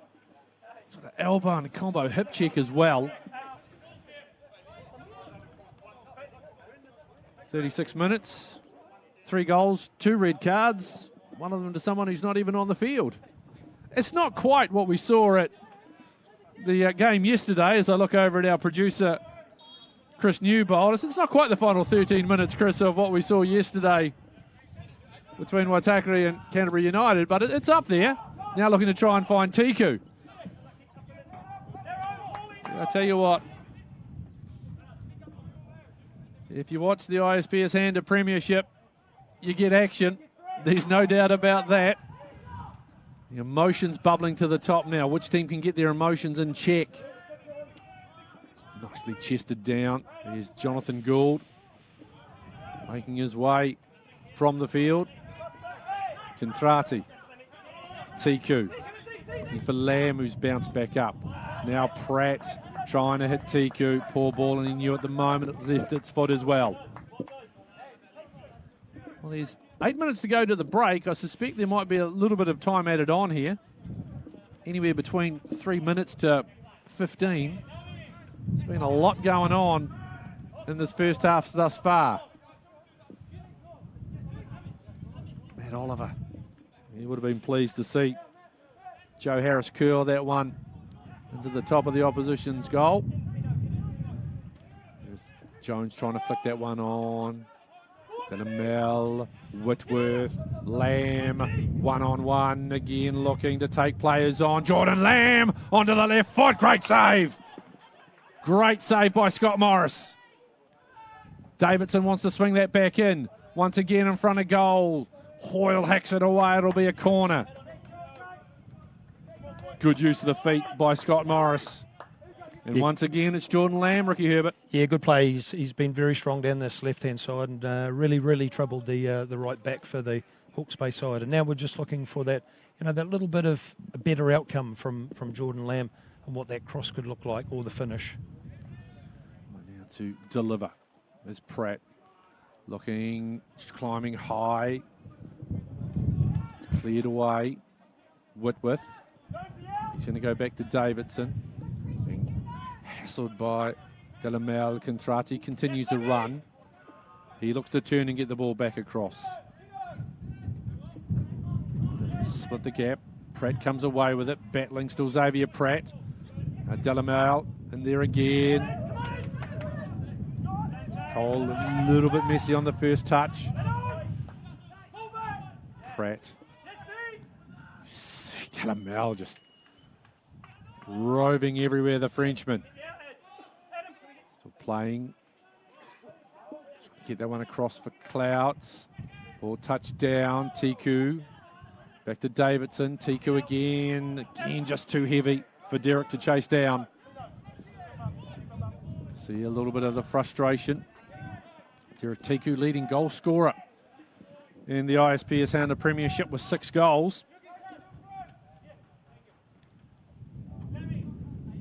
sort of elbow and a combo hip check as well. 36 minutes, 3 goals, 2 red cards, one of them to someone who's not even on the field. It's not quite what we saw at the game yesterday, as I look over at our producer, Chris Newbold. It's not quite the final 13 minutes, Chris, of what we saw yesterday between Waitakere and Canterbury United, but it's up there. Now looking to try and find Tiku. I tell you what, if you watch the ISPS Handa Premiership, you get action. There's no doubt about that. The emotions bubbling to the top now. Which team can get their emotions in check? It's nicely chested down. There's Jonathan Gould making his way from the field. Contrati. Tiku. Looking for Lamb, who's bounced back up. Now Pratt trying to hit Tiku. Poor ball, and he knew at the moment it left its foot as well. Well, there's 8 minutes to go to the break. I suspect there might be a little bit of time added on here. Anywhere between 3 minutes to 15. There's been a lot going on in this first half thus far. Matt Oliver, he would have been pleased to see Joe Harris curl that one into the top of the opposition's goal. There's Jones trying to flick that one on. Delamel, Whitworth, Lamb, one-on-one, again looking to take players on. Jordan Lamb onto the left foot, great save. Great save by Scott Morris. Davidson wants to swing that back in. Once again in front of goal. Hoyle hacks it away, it'll be a corner. Good use of the feet by Scott Morris. And once again, it's Jordan Lamb, Ricky Herbert. Yeah, good play. He's been very strong down this left-hand side and really troubled the right back for the Hawke's Bay side. And now we're just looking for that, that little bit of a better outcome from Jordan Lamb and what that cross could look like or the finish. Now to deliver is Pratt. Looking, climbing high. It's cleared away. Whitworth. He's going to go back to Davidson. Being hassled by Delamel. Contrati continues to run. He looks to turn and get the ball back across. Split the gap. Pratt comes away with it. Battling still Xavier Pratt. Delamel in there again. Cole a little bit messy on the first touch. Pratt. Delamel just roving everywhere, the Frenchman. Still playing. Get that one across for Clouds. Ball touchdown, Tiku. Back to Davidson. Tiku again. Again, just too heavy for Derek to chase down. See a little bit of the frustration. Derek Tiku, leading goal scorer in the ISPS Handa Premiership with 6 goals.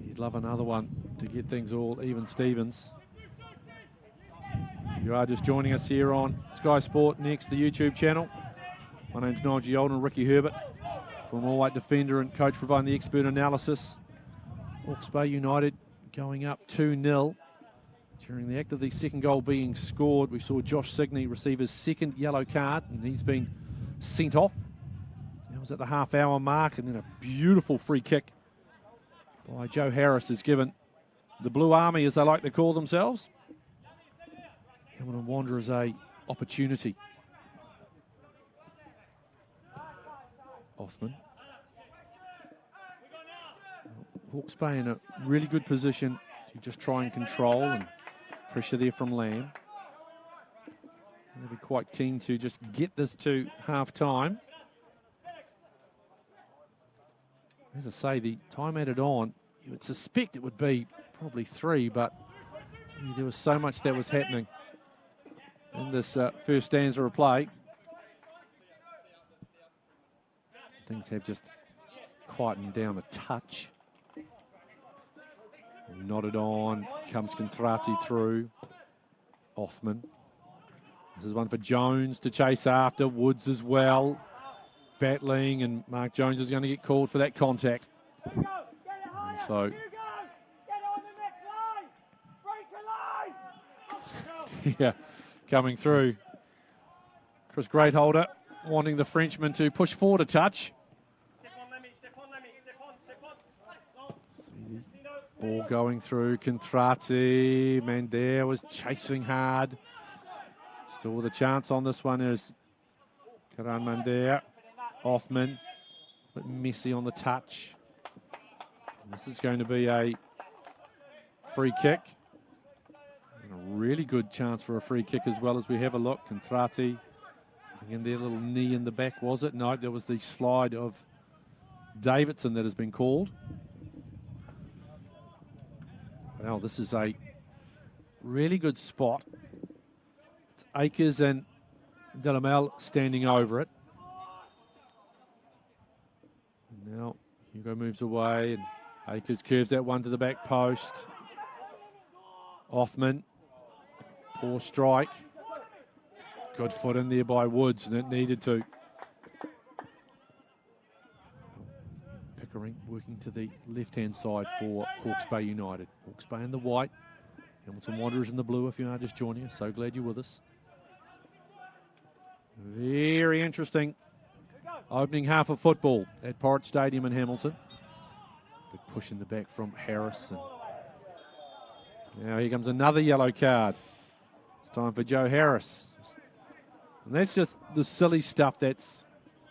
You'd love another one to get things all even Stevens. If you are just joining us here on Sky Sport Next, the YouTube channel, my name's Nigel Yolden, Ricky Herbert, former all-white defender and coach providing the expert analysis. Hawke's Bay United going up 2-0. During the act of the second goal being scored, we saw Josh Signey receive his second yellow card, and he's been sent off. That was at the half-hour mark, and then a beautiful free kick by Joe Harris is given the Blue Army, as they like to call themselves. Hamilton Wanderers a opportunity. Othman. Hawke's Bay in a really good position to just try and control, and pressure there from Lamb. They'll be quite keen to just get this to half-time. As I say, the time added on, you would suspect it would be probably 3, but gee, there was so much that was happening in this first stanza of play. Things have just quietened down a touch. Nodded on, comes Contrati through. Othman. This is one for Jones to chase after. Woods as well. Battling, and Mark Jones is going to get called for that contact. So, yeah, coming through. Chris Greatholder wanting the Frenchman to push forward a touch. Ball going through, Contrati. Mandare was chasing hard. Still with a chance on this one is Karan Mandare. Othman, but messy on the touch. And this is going to be a free kick. And a really good chance for a free kick as well as we have a look. Contrati, again, their little knee in the back, was it? No, there was the slide of Davidson that has been called. Well, this is a really good spot. It's Akers and Delamel standing over it. And now Hugo moves away and Akers curves that one to the back post. Othman, poor strike. Good foot in there by Woods, and it needed to. Pickering working to the left-hand side for Hawke's Bay United. Hawke's Bay in the white, Hamilton Wanderers in the blue if you are just joining us. So glad you're with us. Very interesting opening half of football at Porritt Stadium in Hamilton. Big push in the back from Harris. And now here comes another yellow card. It's time for Joe Harris. And that's just the silly stuff that's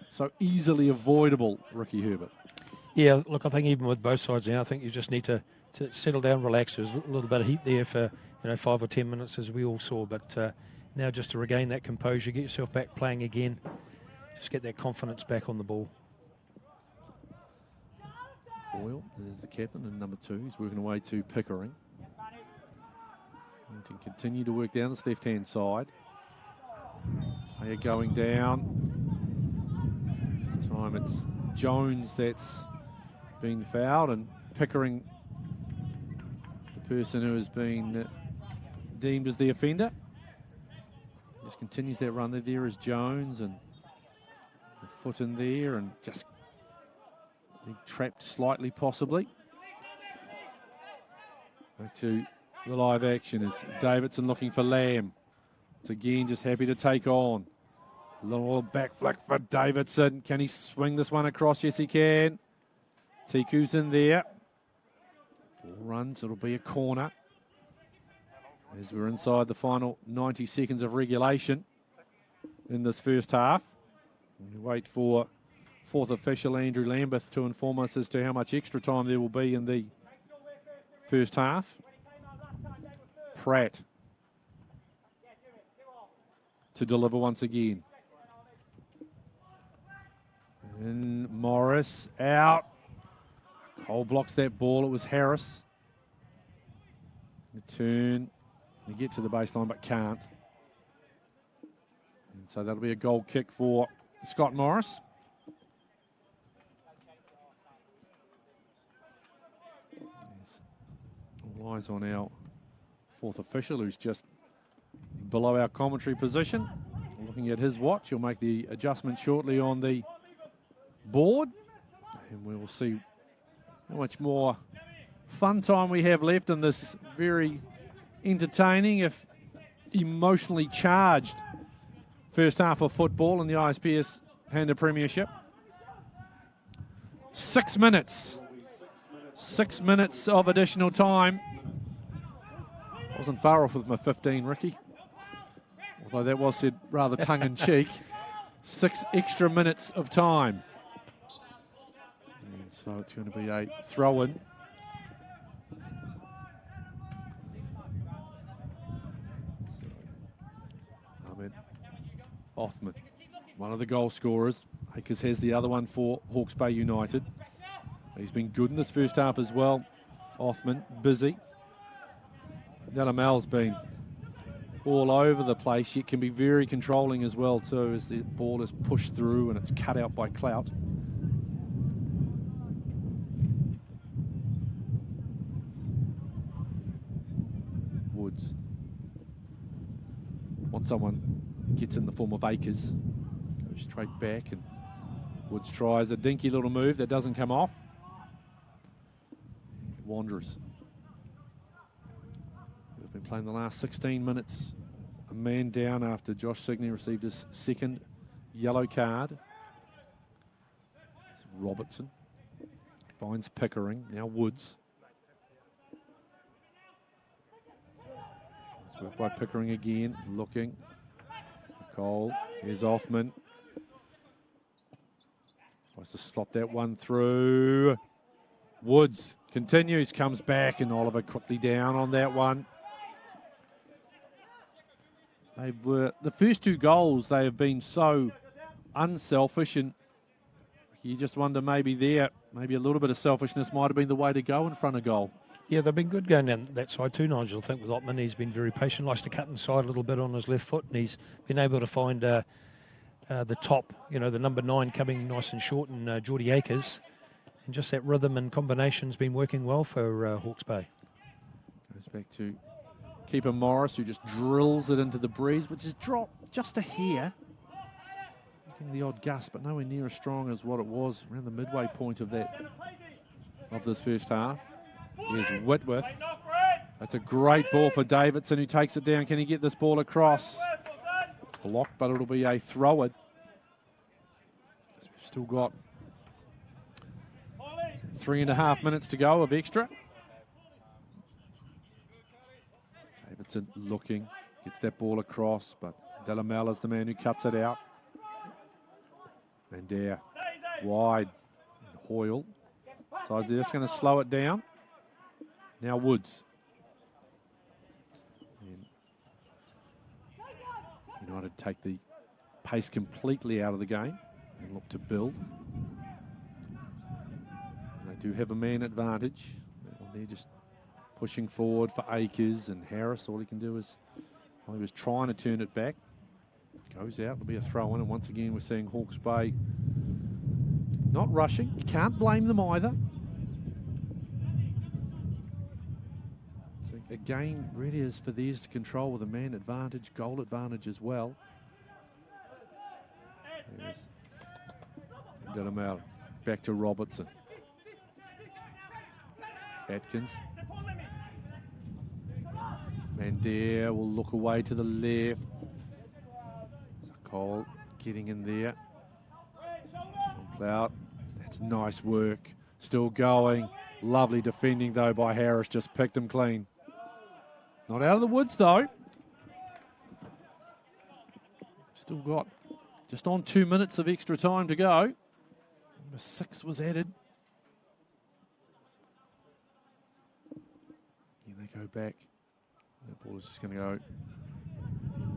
so easily avoidable, Ricky Herbert. Yeah, look, I think even with both sides now, I think you just need to settle down, relax. There's a little bit of heat there for 5 or 10 minutes, as we all saw. But now just to regain that composure, get yourself back playing again, just get that confidence back on the ball. Boyle, there's the captain, and number 2. He's working away to Pickering. And to continue to work down this left-hand side. Player going down. This time it's Jones that's been fouled, and Pickering is the person who has been deemed as the offender. Just continues that run. There is Jones, and the foot in there, and just trapped slightly, possibly. Back to the live action is Davidson looking for Lamb. It's again just happy to take on. A little back flick for Davidson. Can he swing this one across? Yes, he can. Tiku's in there. Ball runs. It'll be a corner. As we're inside the final 90 seconds of regulation in this first half. We wait for fourth official Andrew Lambeth to inform us as to how much extra time there will be in the first half. Pratt to deliver once again. And Morris out. Cole blocks that ball. It was Harris. The turn. They get to the baseline but can't. And so that'll be a goal kick for Scott Morris. All eyes on our fourth official, who's just below our commentary position. Looking at his watch, he'll make the adjustment shortly on the board. And we will see how much more fun time we have left in this very entertaining, if emotionally charged, first half of football in the ISPS Handa Premiership. 6 minutes. 6 minutes of additional time. Wasn't far off with my 15, Ricky. Although that was said rather tongue-in-cheek. 6 extra minutes of time. And so it's going to be a throw-in. Othman, one of the goal scorers. Akers has the other one for Hawke's Bay United. He's been good in this first half as well. Othman, busy. Delamel's been all over the place, yet can be very controlling as well too, as the ball is pushed through and it's cut out by Clout. Woods. Once someone gets in the form of Akers, goes straight back, and Woods tries a dinky little move that doesn't come off. Wanderers. We've been playing the last 16 minutes. A man down after Josh Signey received his second yellow card. It's Robertson. Finds Pickering. Now Woods. It's worked by Pickering again. Looking. Cole. Here's Othman. Tries to slot that one through. Woods continues, comes back, and Oliver quickly down on that one. They were the first 2 goals. They have been so unselfish, and you just wonder maybe a little bit of selfishness might have been the way to go in front of goal. Yeah, they've been good going down that side too, Nigel. I think with Ottman, he's been very patient, likes to cut inside a little bit on his left foot, and he's been able to find the top, the number 9 coming nice and short, and Geordie Akers. And just that rhythm and combination's been working well for Hawke's Bay. Goes back to keeper Morris, who just drills it into the breeze, which is dropped just a hair. Getting the odd gust, but nowhere near as strong as what it was around the midway point of this first half. Here's Whitworth. That's a great ball for Davidson, who takes it down. Can he get this ball across? Blocked, but it'll be a throw-in. We've still got 3.5 minutes to go of extra. Davidson looking, gets that ball across, but Delamel is the man who cuts it out. And there, wide. Hoyle. So they're just going to slow it down. Now Woods. And United take the pace completely out of the game and look to build. They do have a man advantage. They're just pushing forward for Akers and Harris. All he can do is, well, he was trying to turn it back. Goes out, it'll be a throw in, and once again we're seeing Hawke's Bay not rushing. You can't blame them either. So again, really is for theirs to control with a man advantage, goal advantage as well. There's Delamel, back to Robertson. Atkins. Mandir will look away to the left. Cole getting in there. Out. That's nice work. Still going. Lovely defending though by Harris. Just picked him clean. Not out of the woods though. Still got just on 2 minutes of extra time to go. Number 6 was added. Here they go back. The ball is just going to go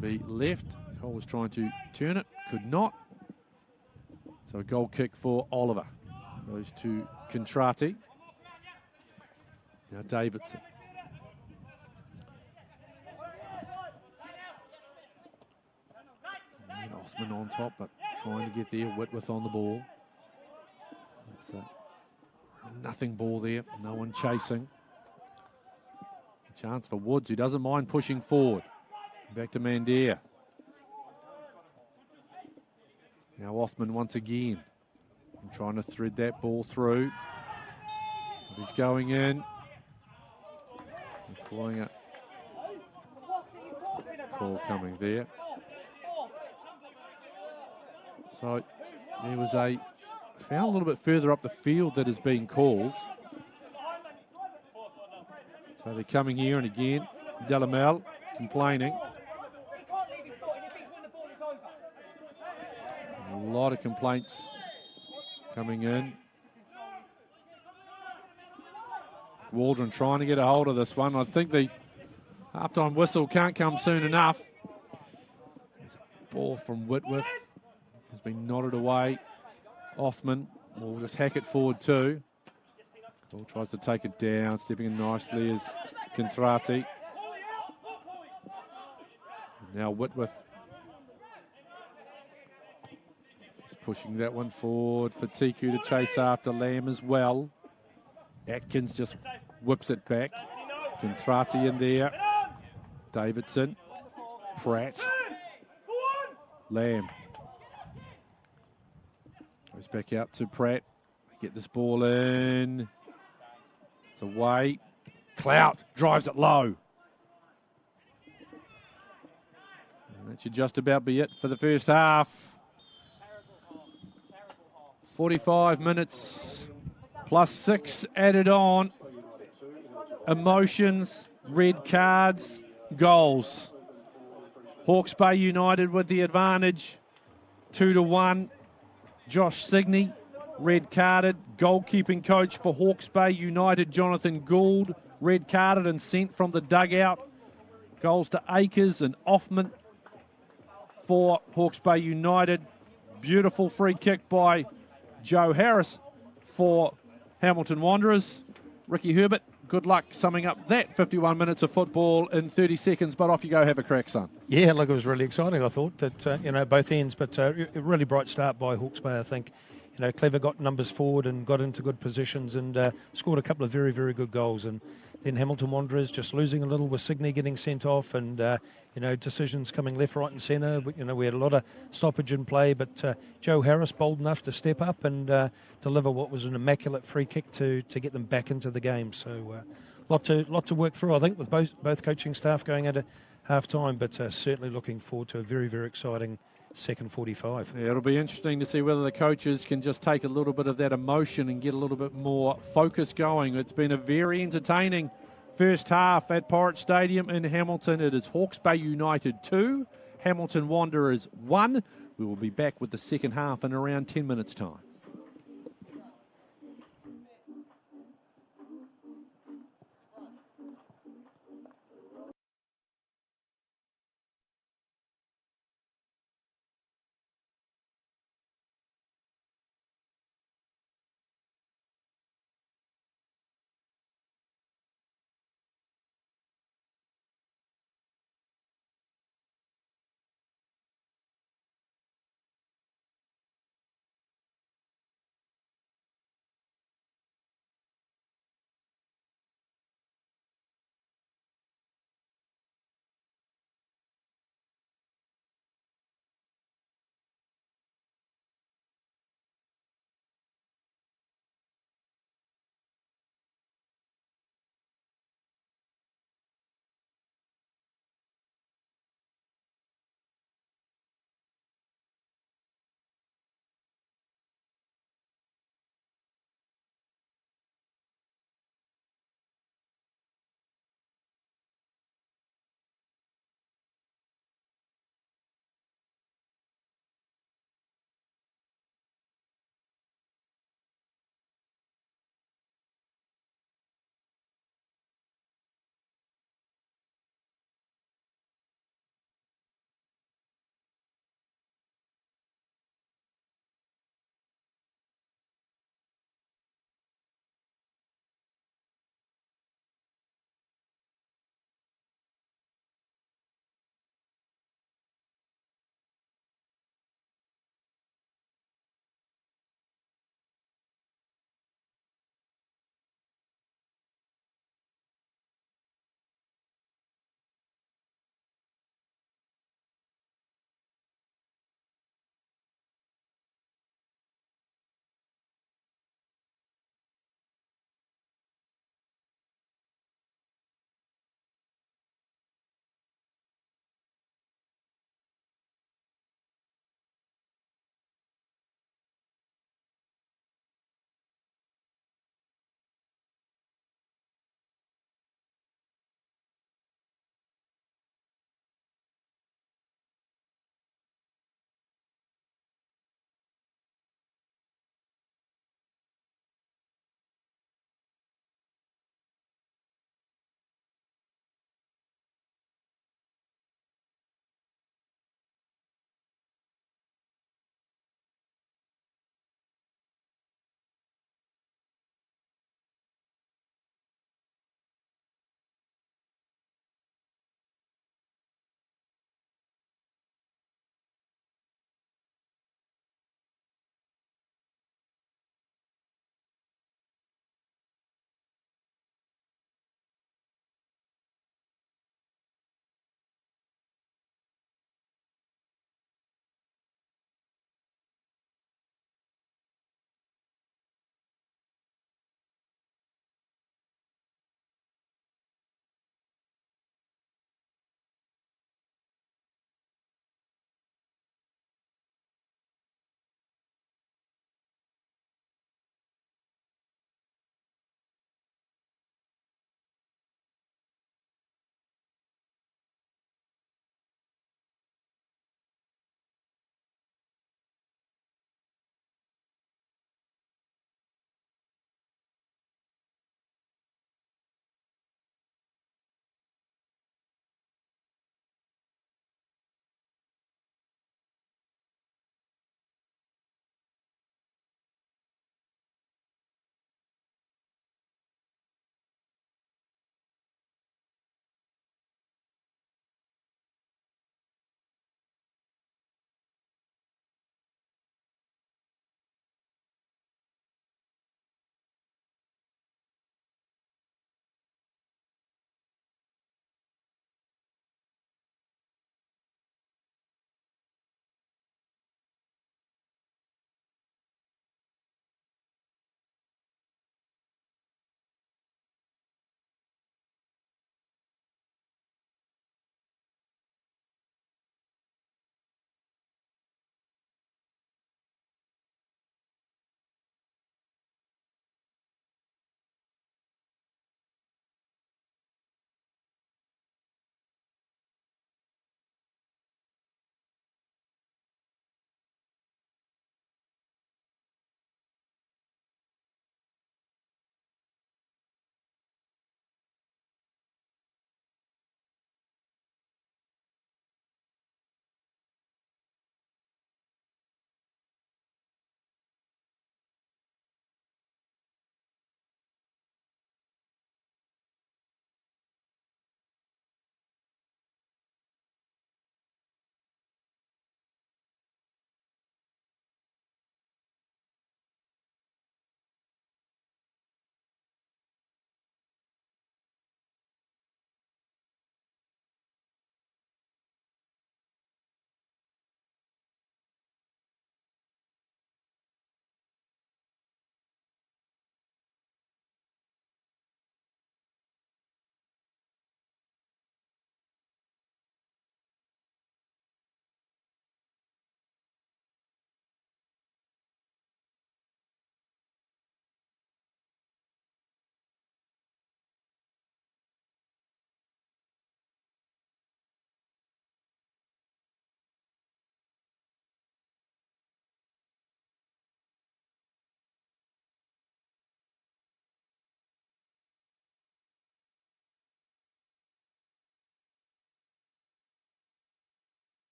be left. Cole was trying to turn it, could not. So a goal kick for Oliver. Goes to Contrati. Now Davidson. And Osman on top, but trying to get there. Whitworth on the ball. It's a nothing ball there. No one chasing. A chance for Woods, who doesn't mind pushing forward. Back to Mandir. Now Othman once again. I'm trying to thread that ball through. He's going in. Calling it. Call coming there. So there was a foul a little bit further up the field that is being called. So they're coming here and again. Delamel complaining. A lot of complaints coming in. Waldron trying to get a hold of this one. I think the halftime whistle can't come soon enough. There's a ball from Whitworth. Has been nodded away. Othman will just hack it forward too. Cole tries to take it down. Stepping in nicely is Contrati. Now Whitworth is pushing that one forward for Tiku to chase after Lamb as well. Atkins just whips it back. Contrati in there. Davidson. Pratt. Lamb. Goes back out to Pratt. Get this ball in. It's away. Clout drives it low. And that should just about be it for the first half. 45 minutes plus 6 added on. Emotions, red cards, goals. Hawke's Bay United with the advantage. 2-1. Josh Signey, red carded. Goalkeeping coach for Hawke's Bay United, Jonathan Gould, red carded and sent from the dugout. Goals to Akers and Offman for Hawke's Bay United. Beautiful free kick by Joe Harris for Hamilton Wanderers. Ricky Herbert, good luck summing up that 51 minutes of football in 30 seconds, but off you go, have a crack, son. Yeah, look, it was really exciting, I thought, that, both ends, but a really bright start by Hawke's Bay, I think. Clever got numbers forward and got into good positions and scored a couple of very, very good goals. And then Hamilton Wanderers just losing a little with Signey getting sent off and, decisions coming left, right and centre. We had a lot of stoppage in play, but Joe Harris bold enough to step up and deliver what was an immaculate free kick to get them back into the game. So lot to work through, I think, with both coaching staff going into half-time, but certainly looking forward to a very, very exciting second 45. Yeah, it'll be interesting to see whether the coaches can just take a little bit of that emotion and get a little bit more focus going. It's been a very entertaining first half at Porritt Stadium in Hamilton. It is Hawke's Bay United 2, Hamilton Wanderers 1. We will be back with the second half in around 10 minutes' time.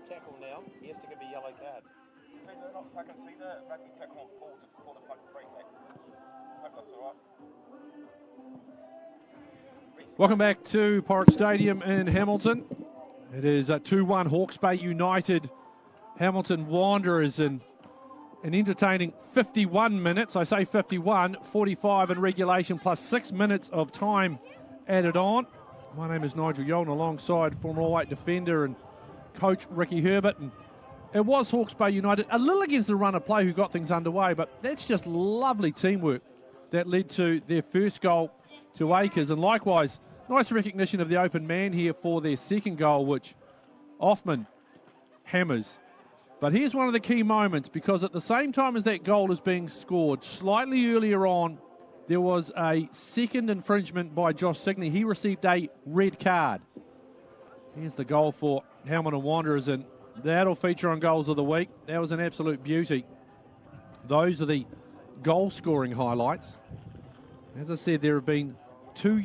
tackle now. He has to give a yellow card. I think they're not fucking see the rugby tackle on Paul just before the fucking free kick. Hope that's alright. Welcome back to Porritt Stadium in Hamilton. It is 2-1 Hawke's Bay United. Hamilton Wanderers in an entertaining 51 minutes. I say 51, 45 in regulation plus 6 minutes of time added on. My name is Nigel Yolden alongside former all-weight defender and coach Ricky Herbert. And it was Hawke's Bay United, a little against the run of play, who got things underway, but that's just lovely teamwork that led to their first goal to Acres. And likewise, nice recognition of the open man here for their second goal, which Offman hammers. But here's one of the key moments, because at the same time as that goal is being scored, slightly earlier on, there was a second infringement by Josh Signey. He received a red card. Here's the goal for Hamilton Wanderers, and that'll feature on Goals of the Week. That was an absolute beauty. Those are the goal-scoring highlights. As I said, there have been two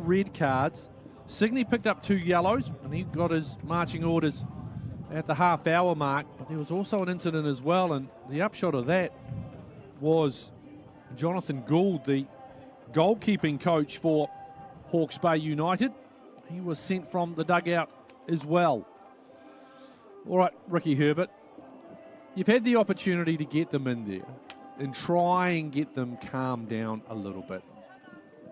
red cards. Signey picked up 2 yellows, and he got his marching orders at the half-hour mark. But there was also an incident as well, and the upshot of that was Jonathan Gould, the goalkeeping coach for Hawke's Bay United. He was sent from the dugout as well. All right, Ricky Herbert, you've had the opportunity to get them in there and try and get them calmed down a little bit.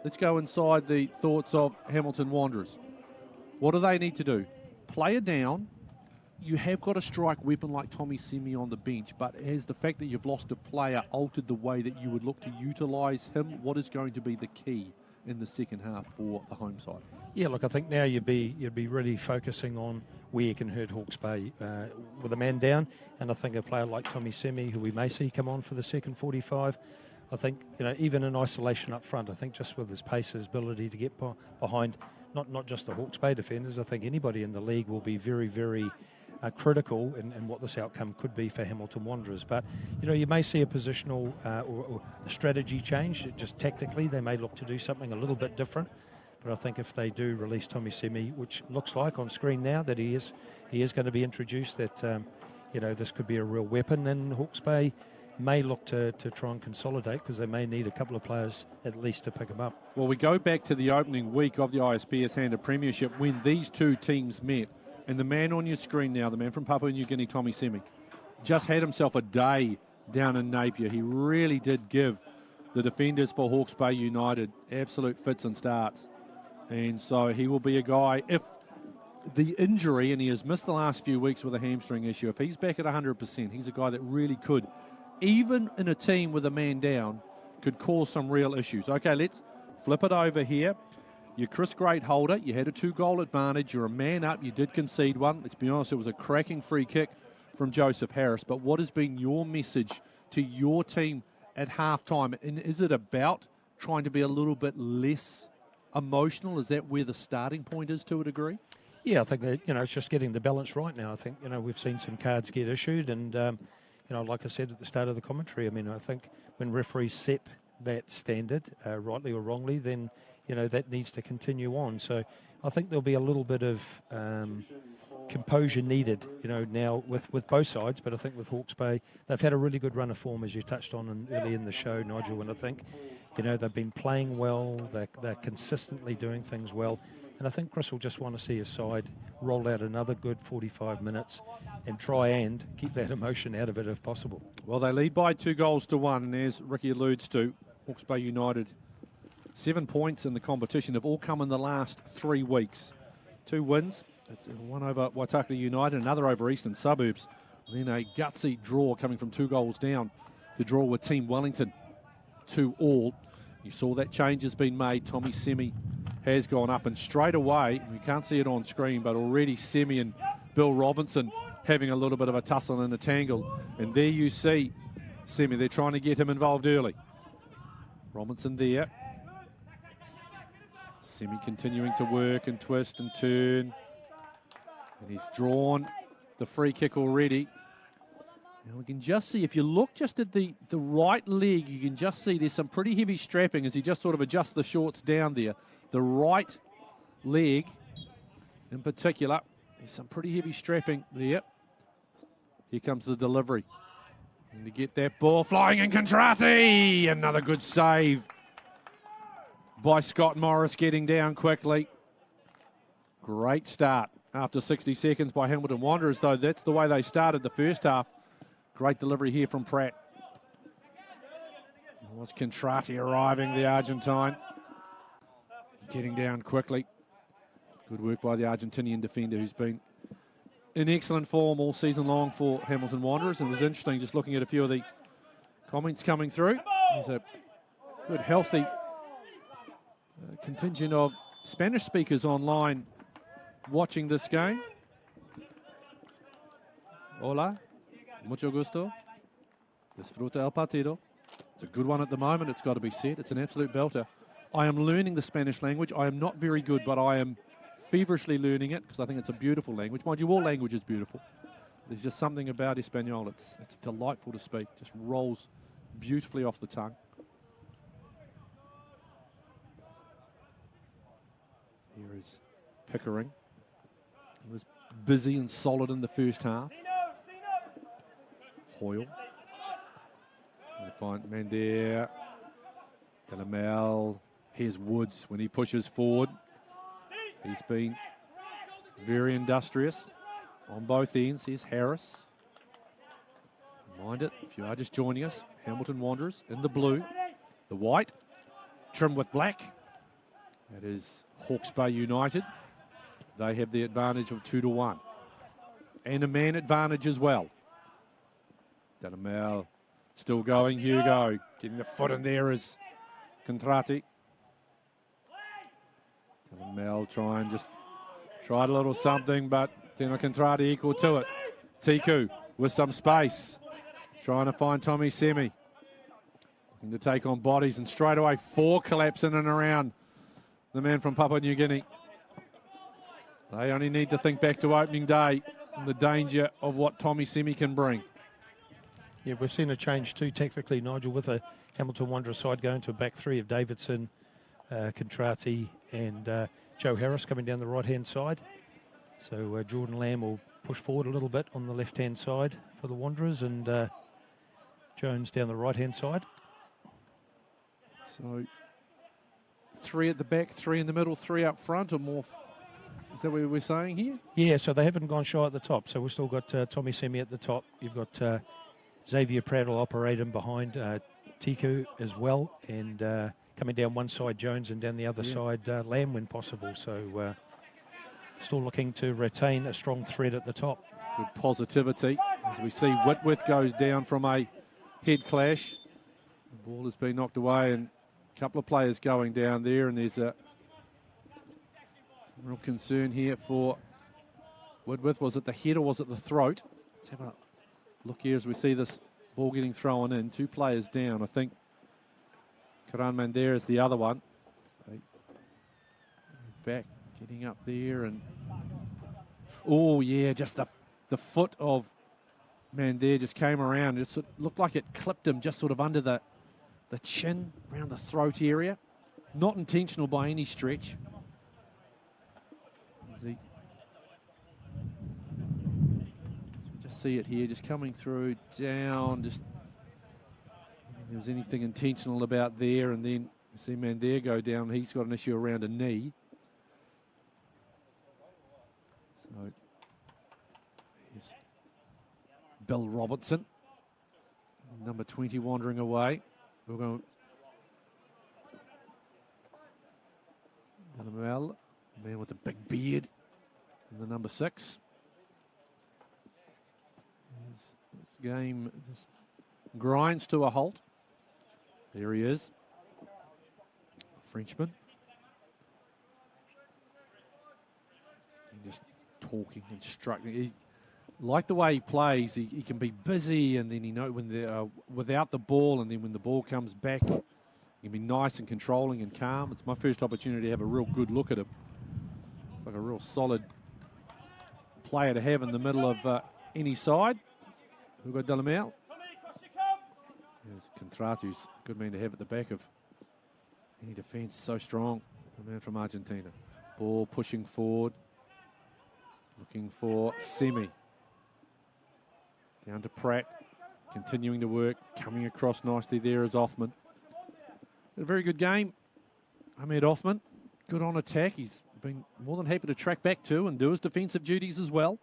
Let's go inside the thoughts of Hamilton Wanderers. What do they need to do? Play it down. You have got a strike weapon like Tommy Semi on the bench, but has the fact that you've lost a player altered the way that you would look to utilise him? What is going to be the key in the second half for the home side? Yeah, look, I think now you'd be really focusing on where you can hurt Hawke's Bay with a man down, and I think a player like Tommy Semi, who we may see come on for the second 45, I think, even in isolation up front, I think just with his pace, his ability to get behind, not just the Hawke's Bay defenders, I think anybody in the league will be very, very critical in what this outcome could be for Hamilton Wanderers. But, you may see a positional or a strategy change. Just tactically, they may look to do something a little bit different. But I think if they do release Tommy Semi, which looks like on screen now that he is going to be introduced, that, this could be a real weapon, and Hawke's Bay may look to try and consolidate, because they may need a couple of players at least to pick them up. Well, we go back to the opening week of the ISPS Handa Premiership when these two teams met. And the man on your screen now, the man from Papua New Guinea, Tommy Semi, just had himself a day down in Napier. He really did give the defenders for Hawke's Bay United absolute fits and starts. And so he will be a guy, if the injury, and he has missed the last few weeks with a hamstring issue, if he's back at 100%, he's a guy that really could, even in a team with a man down, could cause some real issues. Okay, let's flip it over here. You're Chris Great holder. You had a 2-goal advantage. You're a man up. You did concede one. Let's be honest, it was a cracking free kick from Joseph Harris. But what has been your message to your team at halftime? And is it about trying to be a little bit less emotional? Is that where the starting point is to a degree? Yeah, I think that, it's just getting the balance right now. I think, we've seen some cards get issued. And, like I said at the start of the commentary, I think when referees set that standard, rightly or wrongly, then that needs to continue on. So I think there'll be a little bit of composure needed, now with both sides. But I think with Hawke's Bay, they've had a really good run of form, as you touched on early in the show, Nigel. And I think, they've been playing well. They're consistently doing things well. And I think Chris will just want to see his side roll out another good 45 minutes and try and keep that emotion out of it if possible. Well, they lead by 2-1. And as Ricky alludes to, Hawke's Bay United, 7 points in the competition have all come in the last 3 weeks. 2 wins, one over Waitakere United, another over Eastern Suburbs. Then a gutsy draw coming from 2 goals down. The draw with Team Wellington, 2-2. You saw that change has been made. Tommy Semi has gone up, and straight away, we can't see it on screen, but already Semi and Bill Robinson having a little bit of a tussle and a tangle. And there you see Semi, they're trying to get him involved early. Robinson there. Semi continuing to work and twist and turn. And he's drawn the free kick already. And we can just see, if you look just at the right leg, you can just see there's some pretty heavy strapping as he just sort of adjusts the shorts down there. The right leg in particular. There's some pretty heavy strapping there. Here comes the delivery. And to get that ball flying in Contrati. Another good save by Scott Morris, getting down quickly. Great start after 60 seconds by Hamilton Wanderers, though. That's the way they started the first half. Great delivery here from Pratt. It was Contrati arriving, the Argentine. Getting down quickly. Good work by the Argentinian defender, who's been in excellent form all season long for Hamilton Wanderers. And it was interesting just looking at a few of the comments coming through. There's a good, healthy contingent of Spanish speakers online watching this game. Hola, mucho gusto. Disfruta el partido. It's a good one at the moment, it's got to be said. It's an absolute belter. I am learning the Spanish language. I am not very good, but I am feverishly learning it because I think it's a beautiful language. Mind you, all language is beautiful. There's just something about Espanol. It's delightful to speak. Just rolls beautifully off the tongue. Here is Pickering. He was busy and solid in the first half. Hoyle. We find Mandir. Delamel. Here's Woods when he pushes forward. He's been very industrious on both ends. Here's Harris. Mind it, if you are just joining us, Hamilton Wanderers in the blue, the white, trimmed with black. That is Hawke's Bay United. They have the advantage of 2-1. And a man advantage as well. Delamel still going. Hugo getting the foot in there is Contrati. Delamel tried a little something, but Tino Contrati equal to it. Tiku with some space. Trying to find Tommy Semi. Looking to take on bodies, and straight away 4 collapse in and around the man from Papua New Guinea. They only need to think back to opening day and the danger of what Tommy Semi can bring. Yeah, we've seen a change too tactically, Nigel, with a Hamilton Wanderers side going to a back three of Davidson, Contrati and Joe Harris coming down the right-hand side. So Jordan Lamb will push forward a little bit on the left-hand side for the Wanderers, and Jones down the right-hand side. So 3 at the back, 3 in the middle, 3 up front, or more. Is that what we're saying here? Yeah, so they haven't gone shy at the top. So we've still got Tommy Semi at the top. You've got Xavier Pratt will operate him behind Tiku as well, and coming down one side Jones and down the other side Lamb when possible. So still looking to retain a strong thread at the top. Good positivity as we see Whitworth goes down from a head clash. The ball has been knocked away, and a couple of players going down there, and there's a real concern here for Whitworth. Was it the head or was it the throat? Let's have a look here as we see this ball getting thrown in. 2 players down. I think Karan Mandera is the other one. So back, getting up there, and oh yeah, just the foot of Mandera just came around. It looked like it clipped him just sort of under the chin, around the throat area. Not intentional by any stretch. Just see it here, just coming through, down, just if there was anything intentional about there, and then you see Mandera go down. He's got an issue around a knee. So here's Bill Robertson, number 20, wandering away. We're going Mel, man with a big beard, and the number 6. This game just grinds to a halt. There he is, Frenchman. Just talking, instructing. Like the way he plays, he can be busy, and then when they're without the ball, and then when the ball comes back, he can be nice and controlling and calm. It's my first opportunity to have a real good look at him. It's like a real solid player to have in the middle of any side. Hugo Delamel. There's Contrati's a good man to have at the back of any defence. So strong, the man from Argentina. Ball pushing forward. Looking for Semi. Down to Pratt. Continuing to work. Coming across nicely there is Othman. A very good game. Ahmed Othman. Good on attack. He's been more than happy to track back to and do his defensive duties as well.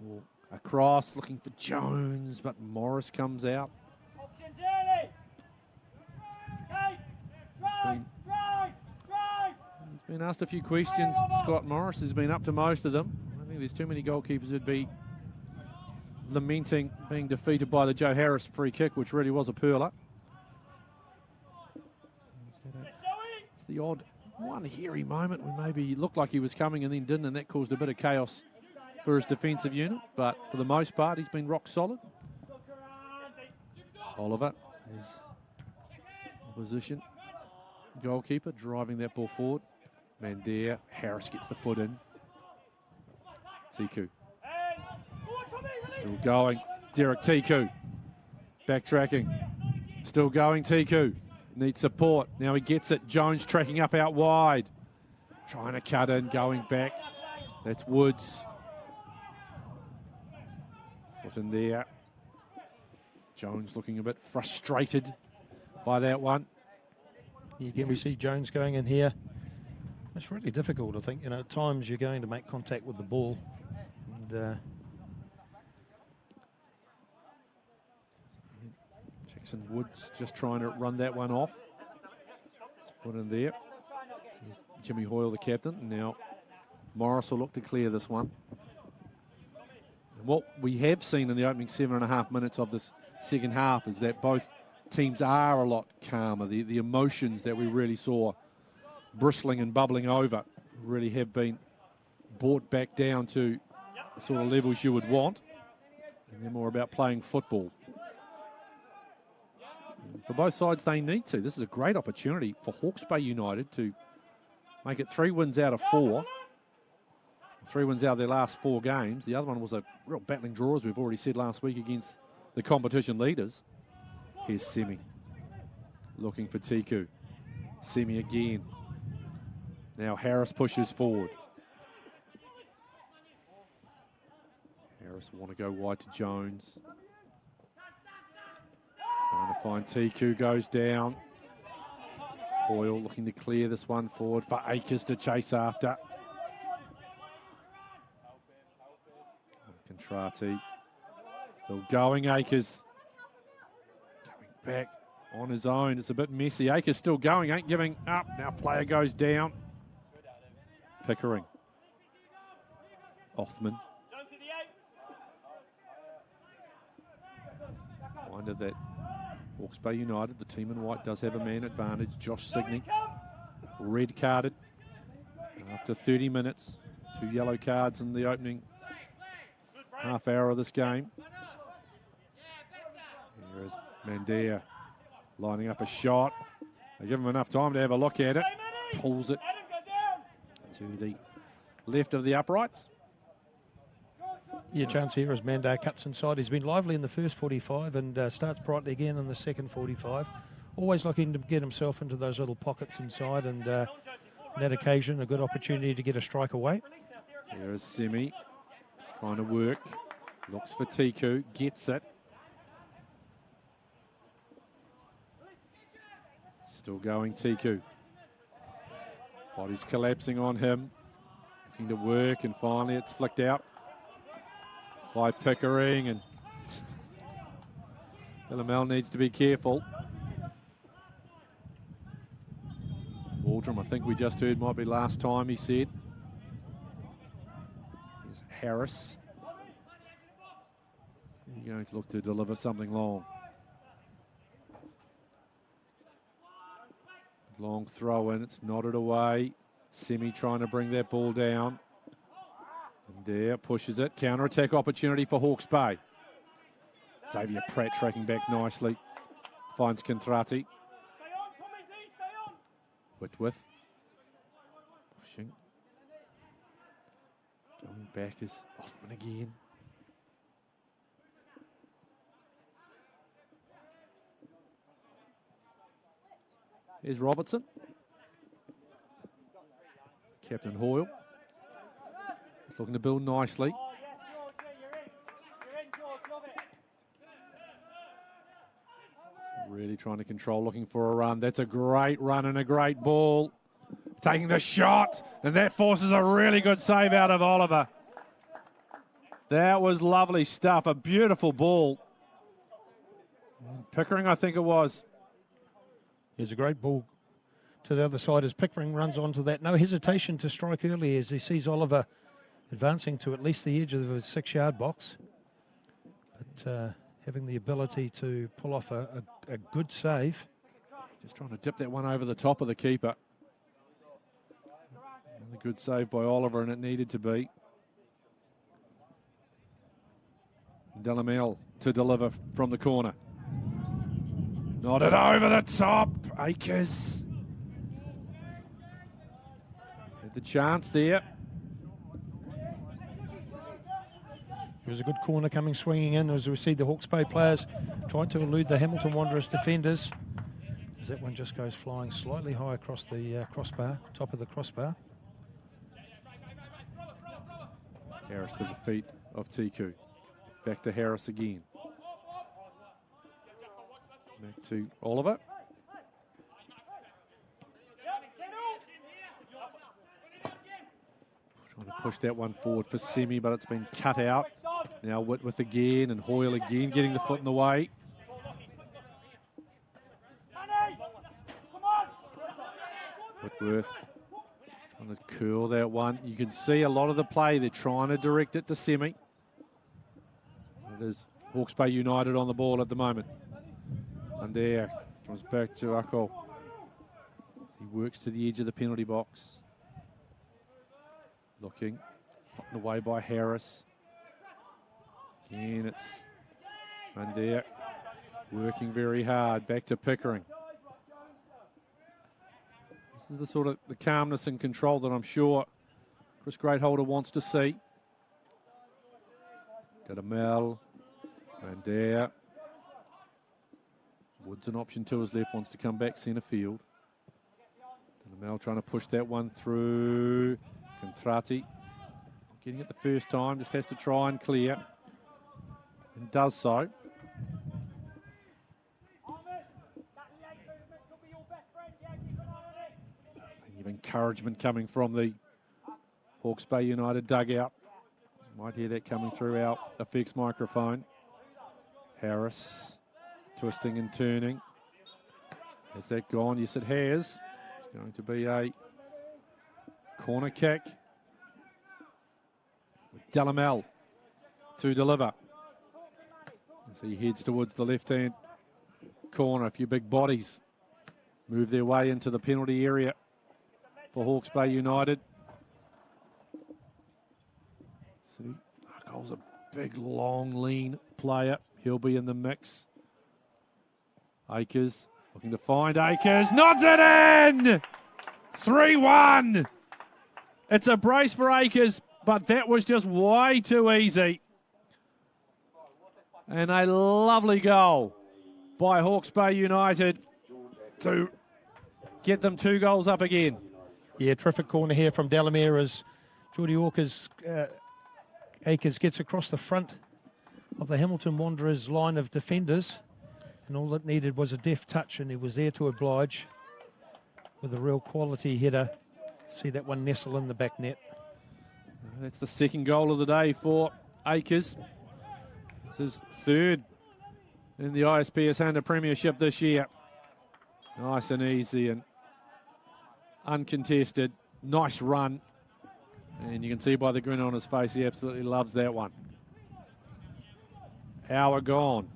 Ball across, looking for Jones, but Morris comes out. He's been asked a few questions. Scott Morris has been up to most of them. I think there's too many goalkeepers who'd be lamenting being defeated by the Joe Harris free kick, which really was a pearler. It's the odd one hairy moment when maybe he looked like he was coming and then didn't, and that caused a bit of chaos for his defensive unit. But for the most part, he's been rock solid. Oliver is opposition goalkeeper driving that ball forward. Mandare, Harris gets the foot in. Tiku. Still going. Derek Tiku. Backtracking. Still going. Tiku. Needs support. Now he gets it. Jones tracking up out wide. Trying to cut in. Going back. That's Woods. Foot in there. Jones looking a bit frustrated by that one. Again, we see Jones going in here. It's really difficult, I think. You know, at times you're going to make contact with the ball. And Jackson Woods just trying to run that one off. Put in there. There's Jimmy Hoyle, the captain. Now Morris will look to clear this one. And what we have seen in the opening 7.5 minutes of this second half is that both teams are a lot calmer. The emotions that we really saw bristling and bubbling over really have been brought back down to the sort of levels you would want. And they're more about playing football. And for both sides, they need to. This is a great opportunity for Hawke's Bay United to make it 3 wins out of 4. 3 wins out of their last 4 games. The other one was a real battling draw, as we've already said last week, against the competition leaders. Here's Semi. Looking for Tiku. Semi again. Now Harris pushes forward. Harris want to go wide to Jones. Trying to find Tiku, goes down. Boyle looking to clear this one forward for Akers to chase after. Contrati still going, Akers. Going back on his own. It's a bit messy. Akers still going, ain't giving up. Now player goes down. Pickering. Othman. Reminder that Hawke's Bay United, the team in white, does have a man advantage. Josh Signey, red carded after 30 minutes. 2 yellow cards in the opening half hour of this game. Here is Mandare lining up a shot. They give him enough time to have a look at it. Pulls it to the left of the uprights. Yeah, chance here as Mandar cuts inside. He's been lively in the first 45 and starts brightly again in the second 45. Always looking to get himself into those little pockets inside, and on that occasion, a good opportunity to get a strike away. There is Semi trying to work. Looks for Tiku, gets it. Still going, Tiku. Body's collapsing on him. Looking to work, and finally it's flicked out by Pickering, and Villamel needs to be careful. Waldrum, I think we just heard, might be last time, he said. Here's Harris. He's going to look to deliver something long. Long throw in, it's nodded away. Semi trying to bring that ball down. And there, pushes it. Counter-attack opportunity for Hawke's Bay. Xavier Pratt tracking back nicely. Finds Contrati. Whitworth. Pushing. Going back is Othman again. Here's Robertson. Captain Hoyle. He's looking to build nicely. Really trying to control, looking for a run. That's a great run and a great ball. Taking the shot, and that forces a really good save out of Oliver. That was lovely stuff, a beautiful ball. Pickering, I think it was. Here's a great ball to the other side as Pickering runs onto that. No hesitation to strike early as he sees Oliver advancing to at least the edge of his 6-yard box. But having the ability to pull off a good save. Just trying to dip that one over the top of the keeper. Another good save by Oliver, and it needed to be. Delamel to deliver from the corner. Nodded over the top. Akers. Had the chance there. It was a good corner coming swinging in as we see the Hawke's Bay players trying to elude the Hamilton Wanderers defenders. As that one just goes flying slightly high across the crossbar, top of the crossbar. Harris to the feet of Tiku. Back to Harris again. Back to Oliver. Trying to push that one forward for Semi, but it's been cut out. Now Whitworth again, and Hoyle again getting the foot in the way. Whitworth trying to curl that one. You can see a lot of the play. They're trying to direct it to Semi. It is Hawke's Bay United on the ball at the moment. And there comes back to Hawke. He works to the edge of the penalty box. Looking, the way by Harris. Again, it's and there, working very hard. Back to Pickering. This is the sort of the calmness and control that I'm sure Chris Greatholder wants to see. Got a Mel, and there. Woods an option to his left, wants to come back centre field. And Mel trying to push that one through. Contrati getting it the first time, just has to try and clear. And does so. Plenty of encouragement coming from the Hawke's Bay United dugout. Might hear that coming through our effects microphone. Harris twisting and turning. Has that gone? Yes, it has. It's going to be a corner kick. Delamel to deliver. As he heads towards the left-hand corner. A few big bodies move their way into the penalty area for Hawke's Bay United. See, Cole's a big, long, lean player. He'll be in the mix. Akers looking to find Akers. Nods it in! 3-1. It's a brace for Akers, but that was just way too easy. And a lovely goal by Hawke's Bay United to get them 2 goals up again. Yeah, terrific corner here from Delamere as Geordie Akers gets across the front of the Hamilton Wanderers line of defenders. And all it needed was a deft touch, and he was there to oblige with a real quality header. See that one nestle in the back net. That's the second goal of the day for Akers. It's his third in the ISPS Handa Premiership this year. Nice and easy and uncontested. Nice run. And you can see by the grin on his face, he absolutely loves that one. Hour gone.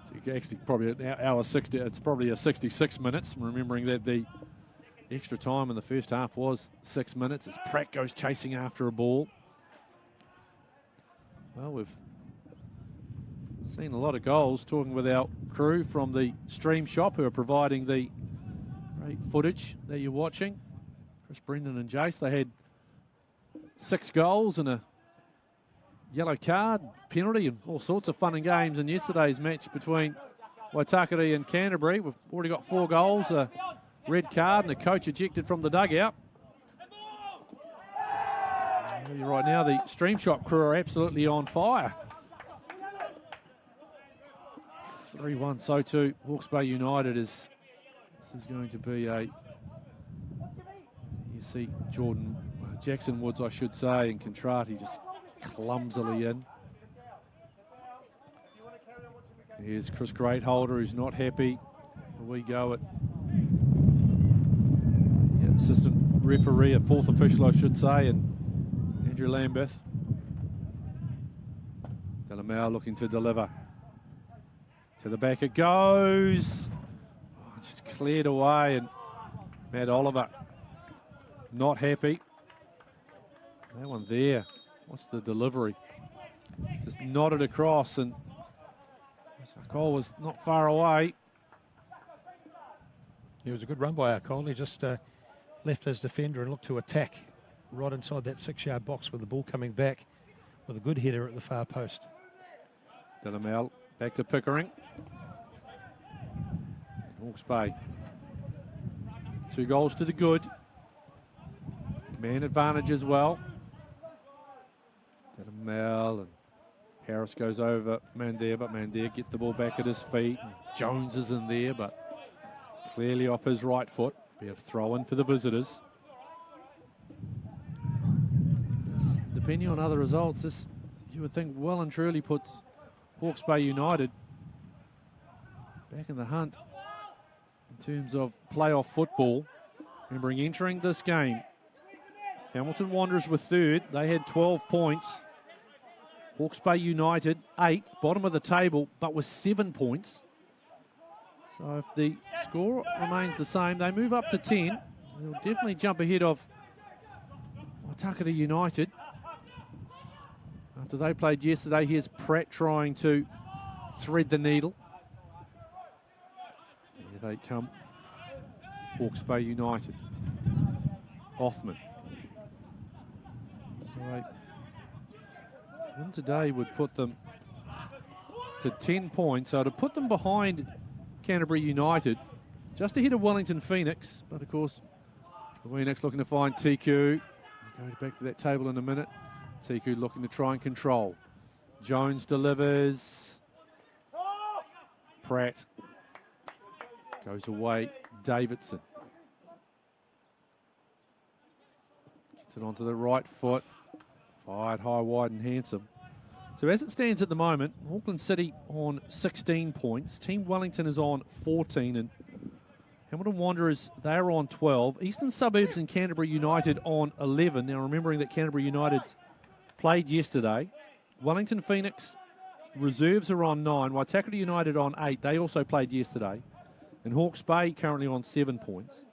It's actually probably an hour 60. It's probably a 66 minutes. Remembering that the extra time in the first half was 6 minutes as Pratt goes chasing after a ball. Well, we've seen a lot of goals. Talking with our crew from the stream shop who are providing the great footage that you're watching. Chris, Brendan and Jace, they had 6 goals and a yellow card, penalty, and all sorts of fun and games in yesterday's match between Waitakere and Canterbury. We've already got 4 goals, a red card and the coach ejected from the dugout. Right now, the Stream Shop crew are absolutely on fire. 3-1, so too. Hawke's Bay United this is going to be a, you see Jackson Woods, I should say, and Contrati just clumsily in. Here's Chris Greatholder, who's not happy. We go at assistant referee, a fourth official, I should say, and Andrew Lambeth. Delamau looking to deliver. To the back it goes. Oh, just cleared away, and Matt Oliver not happy. That one there. What's the delivery? Just nodded across, and Cole was not far away. It was a good run by Cole. He just left his defender and looked to attack right inside that 6-yard box with the ball coming back with a good header at the far post. Delamau back to Pickering. Hawke's Bay. 2 goals to the good. Man advantage as well. Delamau, and Harris goes over Mandir, but Mandir gets the ball back at his feet. And Jones is in there, but clearly off his right foot. Be a throw in for the visitors. Depending on other results, this you would think well and truly puts Hawke's Bay United back in the hunt in terms of playoff football. Remembering entering this game, Hamilton Wanderers were third. They had 12 points. Hawke's Bay United 8th, bottom of the table, but with 7 points. So if the score remains the same, they move up to 10. They'll definitely jump ahead of Watakata United. After they played yesterday, here's Pratt trying to thread the needle. Here they come, Hawke's Bay United. Othman. So a win today would put them to 10 points. So to put them behind Canterbury United, just ahead of Wellington Phoenix. But of course, the Phoenix looking to find TQ. We'll go back to that table in a minute. TQ looking to try and control. Jones delivers. Pratt goes away. Davidson gets it onto the right foot. Fired high, wide and handsome. So as it stands at the moment, Auckland City on 16 points. Team Wellington is on 14, and Hamilton Wanderers, they're on 12. Eastern Suburbs and Canterbury United on 11. Now remembering that Canterbury United's played yesterday. Wellington Phoenix reserves are on 9. Watakata United on 8. They also played yesterday. And Hawke's Bay currently on 7 points.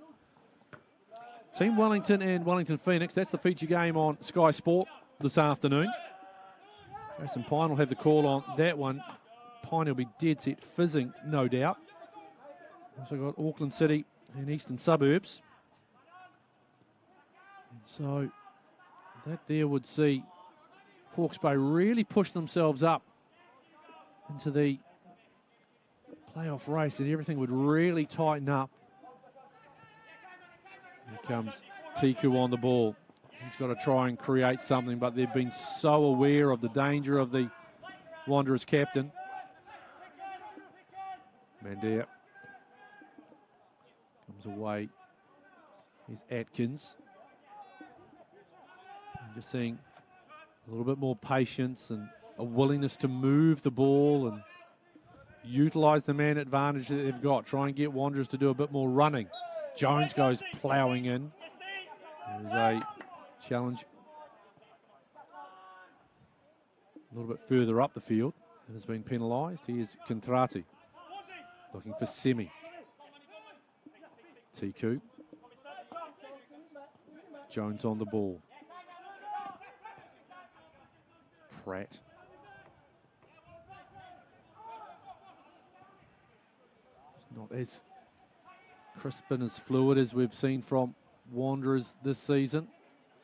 Team Wellington and Wellington Phoenix, that's the feature game on Sky Sport this afternoon. Jason Pine will have the call on that one. Pine will be dead set fizzing, no doubt. Also got Auckland City and Eastern Suburbs. And so that there would see Hawke's Bay really push themselves up into the playoff race, and everything would really tighten up. Here comes Tiku on the ball. He's got to try and create something, but they've been so aware of the danger of the Wanderers captain. Mandir comes away. Here's Atkins. I'm just seeing a little bit more patience and a willingness to move the ball and utilise the man advantage that they've got. Try and get Wanderers to do a bit more running. Jones goes ploughing in. There's a challenge a little bit further up the field and has been penalised. Here's Contrati looking for Semi. Tiku. Jones on the ball. Pratt. It's not as crisp and as fluid as we've seen from Wanderers this season.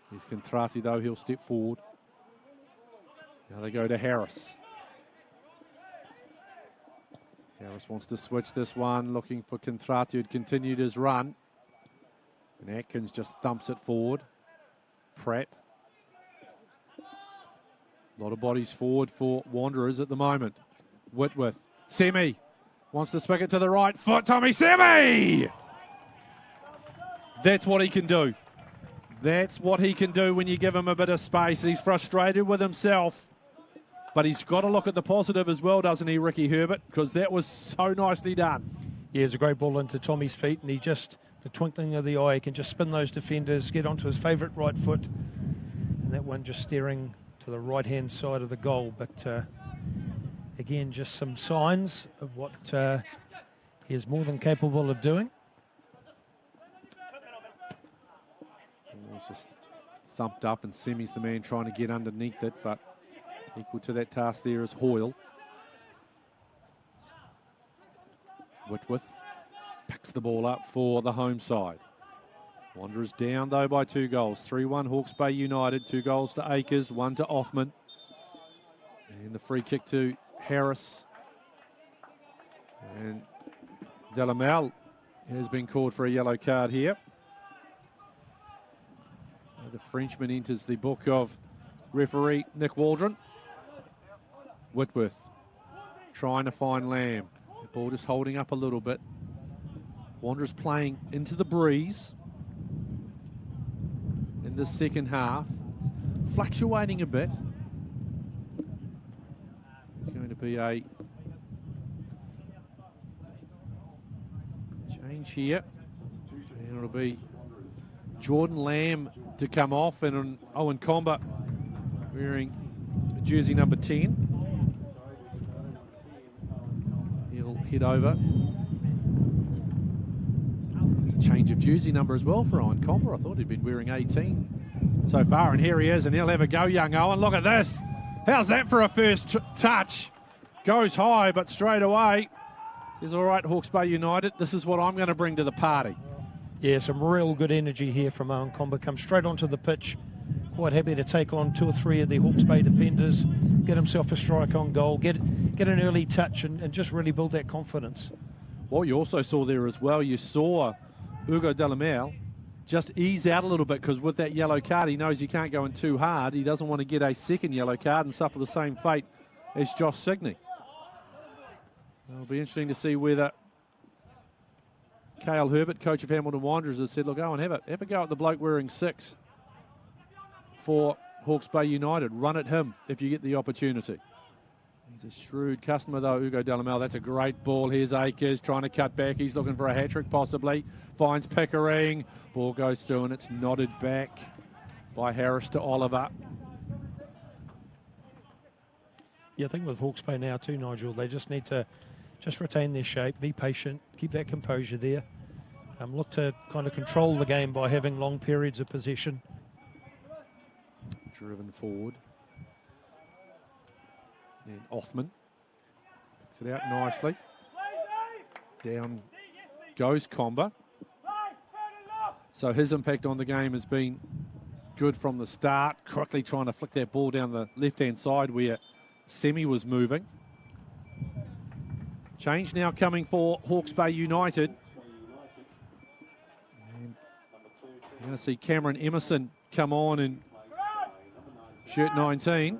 Here's Contrati though, he'll step forward. Now they go to Harris. Harris wants to switch this one, looking for Contrati, who'd continued his run. And Atkins just thumps it forward. Pratt. A lot of bodies forward for Wanderers at the moment. Whitworth. Semi wants to spick it to the right foot. Tommy Semi! That's what he can do. That's what he can do when you give him a bit of space. He's frustrated with himself. But he's got to look at the positive as well, doesn't he, Ricky Herbert? Because that was so nicely done. Yeah, it's a great ball into Tommy's feet, and he just, the twinkling of the eye, can just spin those defenders, get onto his favourite right foot. And that one just steering to the right-hand side of the goal. But again, just some signs of what he is more than capable of doing. Just thumped up, and Semi's the man trying to get underneath it, but equal to that task there is Hoyle. Whitworth picks the ball up for the home side. Wanderers down though by 2 goals. 3-1 Hawke's Bay United. 2 goals to Akers, 1 to Othman. And the free kick to Harris. And Delamel has been called for a yellow card here. The Frenchman enters the book of referee Nick Waldron. Whitworth trying to find Lamb. The ball just holding up a little bit. Wanderers playing into the breeze in the second half. It's fluctuating a bit. It's going to be a change here. And it'll be Jordan Lamb to come off, and Owen Comber wearing jersey number 10. He'll head over. It's a change of jersey number as well for Owen Comber. I thought he'd been wearing 18 so far, and here he is, and he'll have a go, young Owen. Look at this. How's that for a first touch? Goes high, but straight away says, all right, Hawke's Bay United, this is what I'm going to bring to the party. Yeah, some real good energy here from Owen Comber. Comes straight onto the pitch. Quite happy to take on 2 or 3 of the Hawke's Bay defenders, get himself a strike on goal, get an early touch and just really build that confidence. What you also saw there as well, you saw Hugo Delamel just ease out a little bit, because with that yellow card, he knows he can't go in too hard. He doesn't want to get a second yellow card and suffer the same fate as Josh Signey. It'll be interesting to see whether Cale Herbert, coach of Hamilton Wanderers, has said, look, Owen, have a go at the bloke wearing 6 for Hawke's Bay United. Run at him if you get the opportunity. He's a shrewd customer, though, Hugo Delamel. That's a great ball. Here's Akers trying to cut back. He's looking for a hat-trick, possibly. Finds Pickering. Ball goes through, and it's nodded back by Harris to Oliver. Yeah, I think with Hawke's Bay now too, Nigel, they just need to just retain their shape, be patient, keep that composure there. Look to kind of control the game by having long periods of possession. Driven forward. And Othman picks it out nicely. Down goes Comber. So his impact on the game has been good from the start. Quickly trying to flick that ball down the left-hand side where Semi was moving. Change now coming for Hawke's Bay United. And you're going to see Cameron Emerson come on in shirt 19.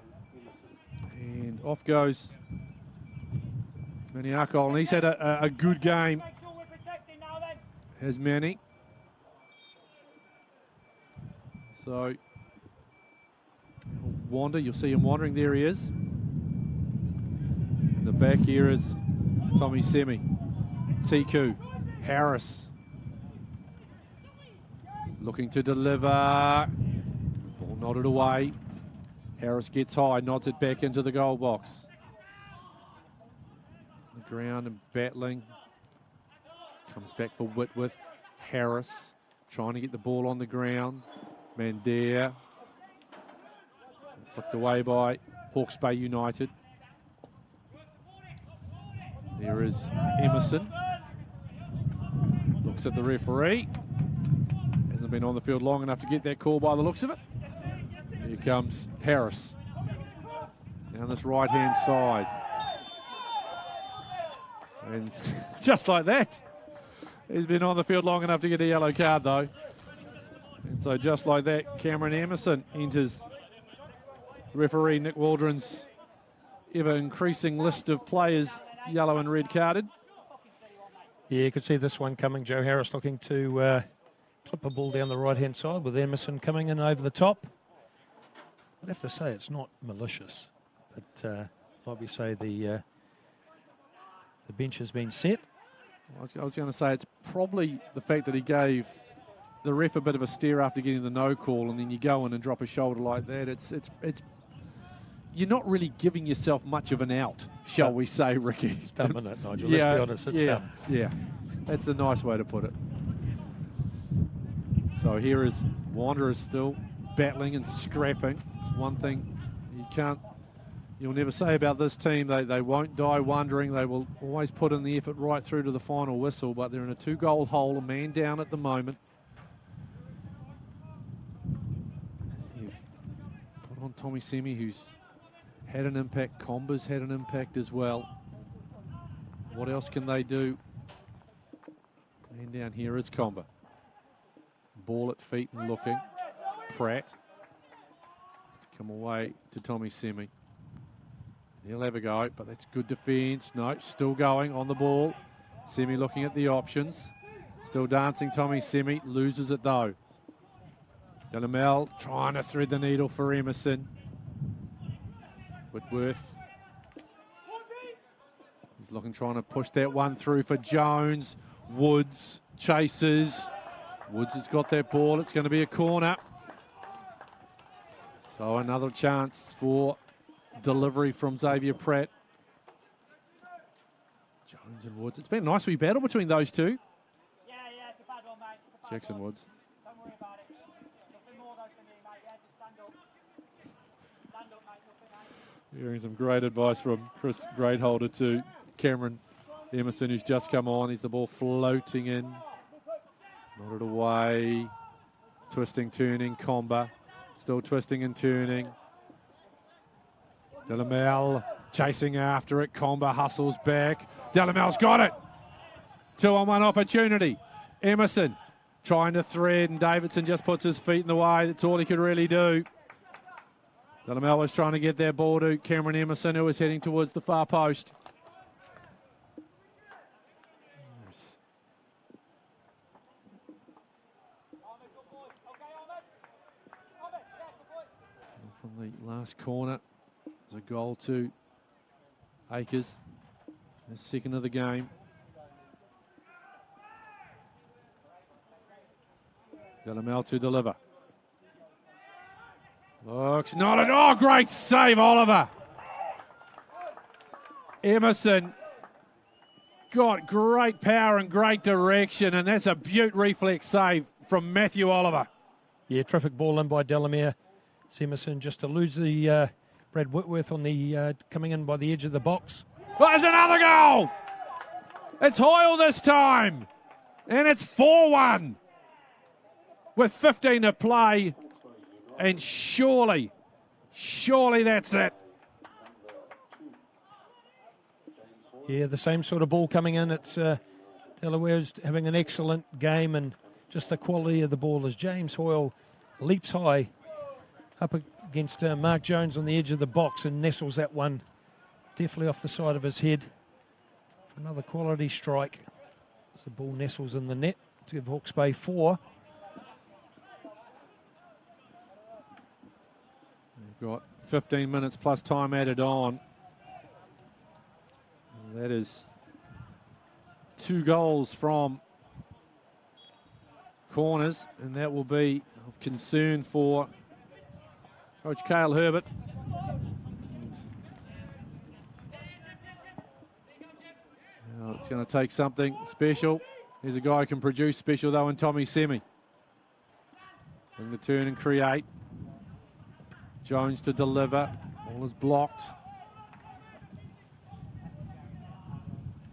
And off goes Manny Arkol. And he's had a good game, has Manny. So, Wander, you'll see him wandering. There he is. In the back here is Tommy Semi. Tiku. Harris. Looking to deliver. Ball nodded away. Harris gets high, nods it back into the goal box. The ground and battling. Comes back for Whitworth. Harris trying to get the ball on the ground. Mandare. Flicked away by Hawke's Bay United. There is Emerson. Looks at the referee. Hasn't been on the field long enough to get that call by the looks of it. Here comes Harris. Down this right-hand side. And just like that, he's been on the field long enough to get a yellow card, though. So just like that, Cameron Emerson enters referee Nick Waldron's ever-increasing list of players yellow and red carded. Yeah, you could see this one coming. Joe Harris looking to clip a ball down the right-hand side with Emerson coming in over the top. I'd have to say it's not malicious, but like we say, the bench has been set. I was going to say it's probably the fact that he gave the ref a bit of a stare after getting the no call, and then you go in and drop a shoulder like that. It's you're not really giving yourself much of an out, shall we say, Ricky? It's dumb, isn't it, Nigel? Yeah, Let's be honest, it's dumb. Yeah, that's the nice way to put it. So here is Wanderers still battling and scrapping. It's one thing you'll never say about this team. They won't die wondering. They will always put in the effort right through to the final whistle, but they're in a 2-goal hole, a man down at the moment. You've put on Tommy Semi, who's had an impact. Comba's had an impact as well. What else can they do? Man down here is Comba. Ball at feet and looking. Pratt has to come away to Tommy Semi. He'll have a go, but that's good defence. No, still going on the ball. Semi looking at the options. Still dancing Tommy Semi. Loses it though. Delamel trying to thread the needle for Emerson. Whitworth. He's looking, trying to push that one through for Jones. Woods chases. Woods has got that ball. It's going to be a corner. So another chance for delivery from Xavier Pratt. Jones and Woods. It's been a nice wee battle between those two. Yeah, it's a bad one, mate. Jackson Woods. Don't worry about it. Nothing more though for me, mate. Yeah, just stand up. Stand up, mate. Nothing, mate. Hearing some great advice from Chris Greatholder to Cameron Emerson, who's just come on. He's the ball floating in. Nodded away. Twisting, turning, Comba. Still twisting and turning. Delamel chasing after it. Comba hustles back. Delamel's got it. 2-on-1 opportunity. Emerson trying to thread, and Davidson just puts his feet in the way. That's all he could really do. Delamel was trying to get that ball to Cameron Emerson, who was heading towards the far post. From the last corner, there's a goal to Akers, the second of the game. Delamel to deliver. Looks not at all. Great save, Oliver. Emerson got great power and great direction, and that's a beaut reflex save from Matthew Oliver. Yeah, terrific ball in by Delamere. Emerson just to lose the Brad Whitworth on the coming in by the edge of the box. Well, there's another goal. It's Hoyle this time, and it's 4-1 with 15 to play, and surely that's it. Yeah, the same sort of ball coming in. It's Delaware's having an excellent game, and just the quality of the ball as James Hoyle leaps high up against Mark Jones on the edge of the box and nestles that one definitely off the side of his head. Another quality strike as the ball nestles in the net to give Hawke's Bay 4. We've got 15 minutes plus time added on. That is 2 goals from corners, and that will be of concern for Coach Cale Herbert. Now it's going to take something special. Here's a guy who can produce special, though, in Tommy Semi. Bring the turn and create. Jones to deliver. All is blocked.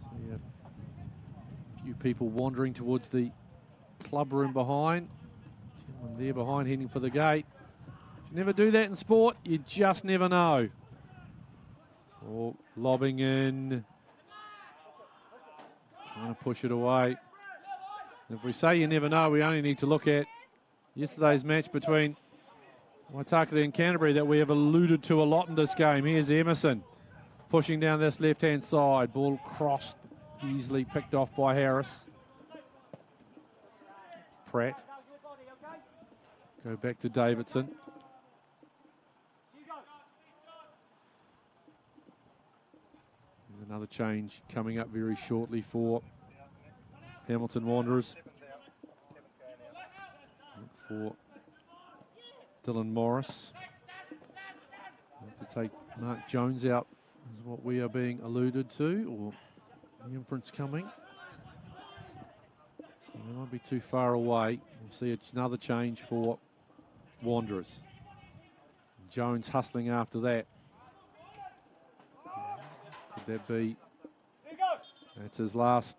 See a few people wandering towards the club room behind. Someone there behind heading for the gate. You never do that in sport. You just never know. Oh, lobbing in. Trying to push it away. If we say you never know, we only need to look at yesterday's match between Waitakere and Canterbury that we have alluded to a lot in this game. Here's Emerson pushing down this left-hand side. Ball crossed, easily picked off by Harris. Pratt. Go back to Davidson. There's another change coming up very shortly for Hamilton Wanderers. For Dylan Morris. Have to take Mark Jones out is what we are being alluded to, or the inference coming. So they won't be too far away. We'll see another change for Wanderers. Jones hustling after that. Could that be? That's his last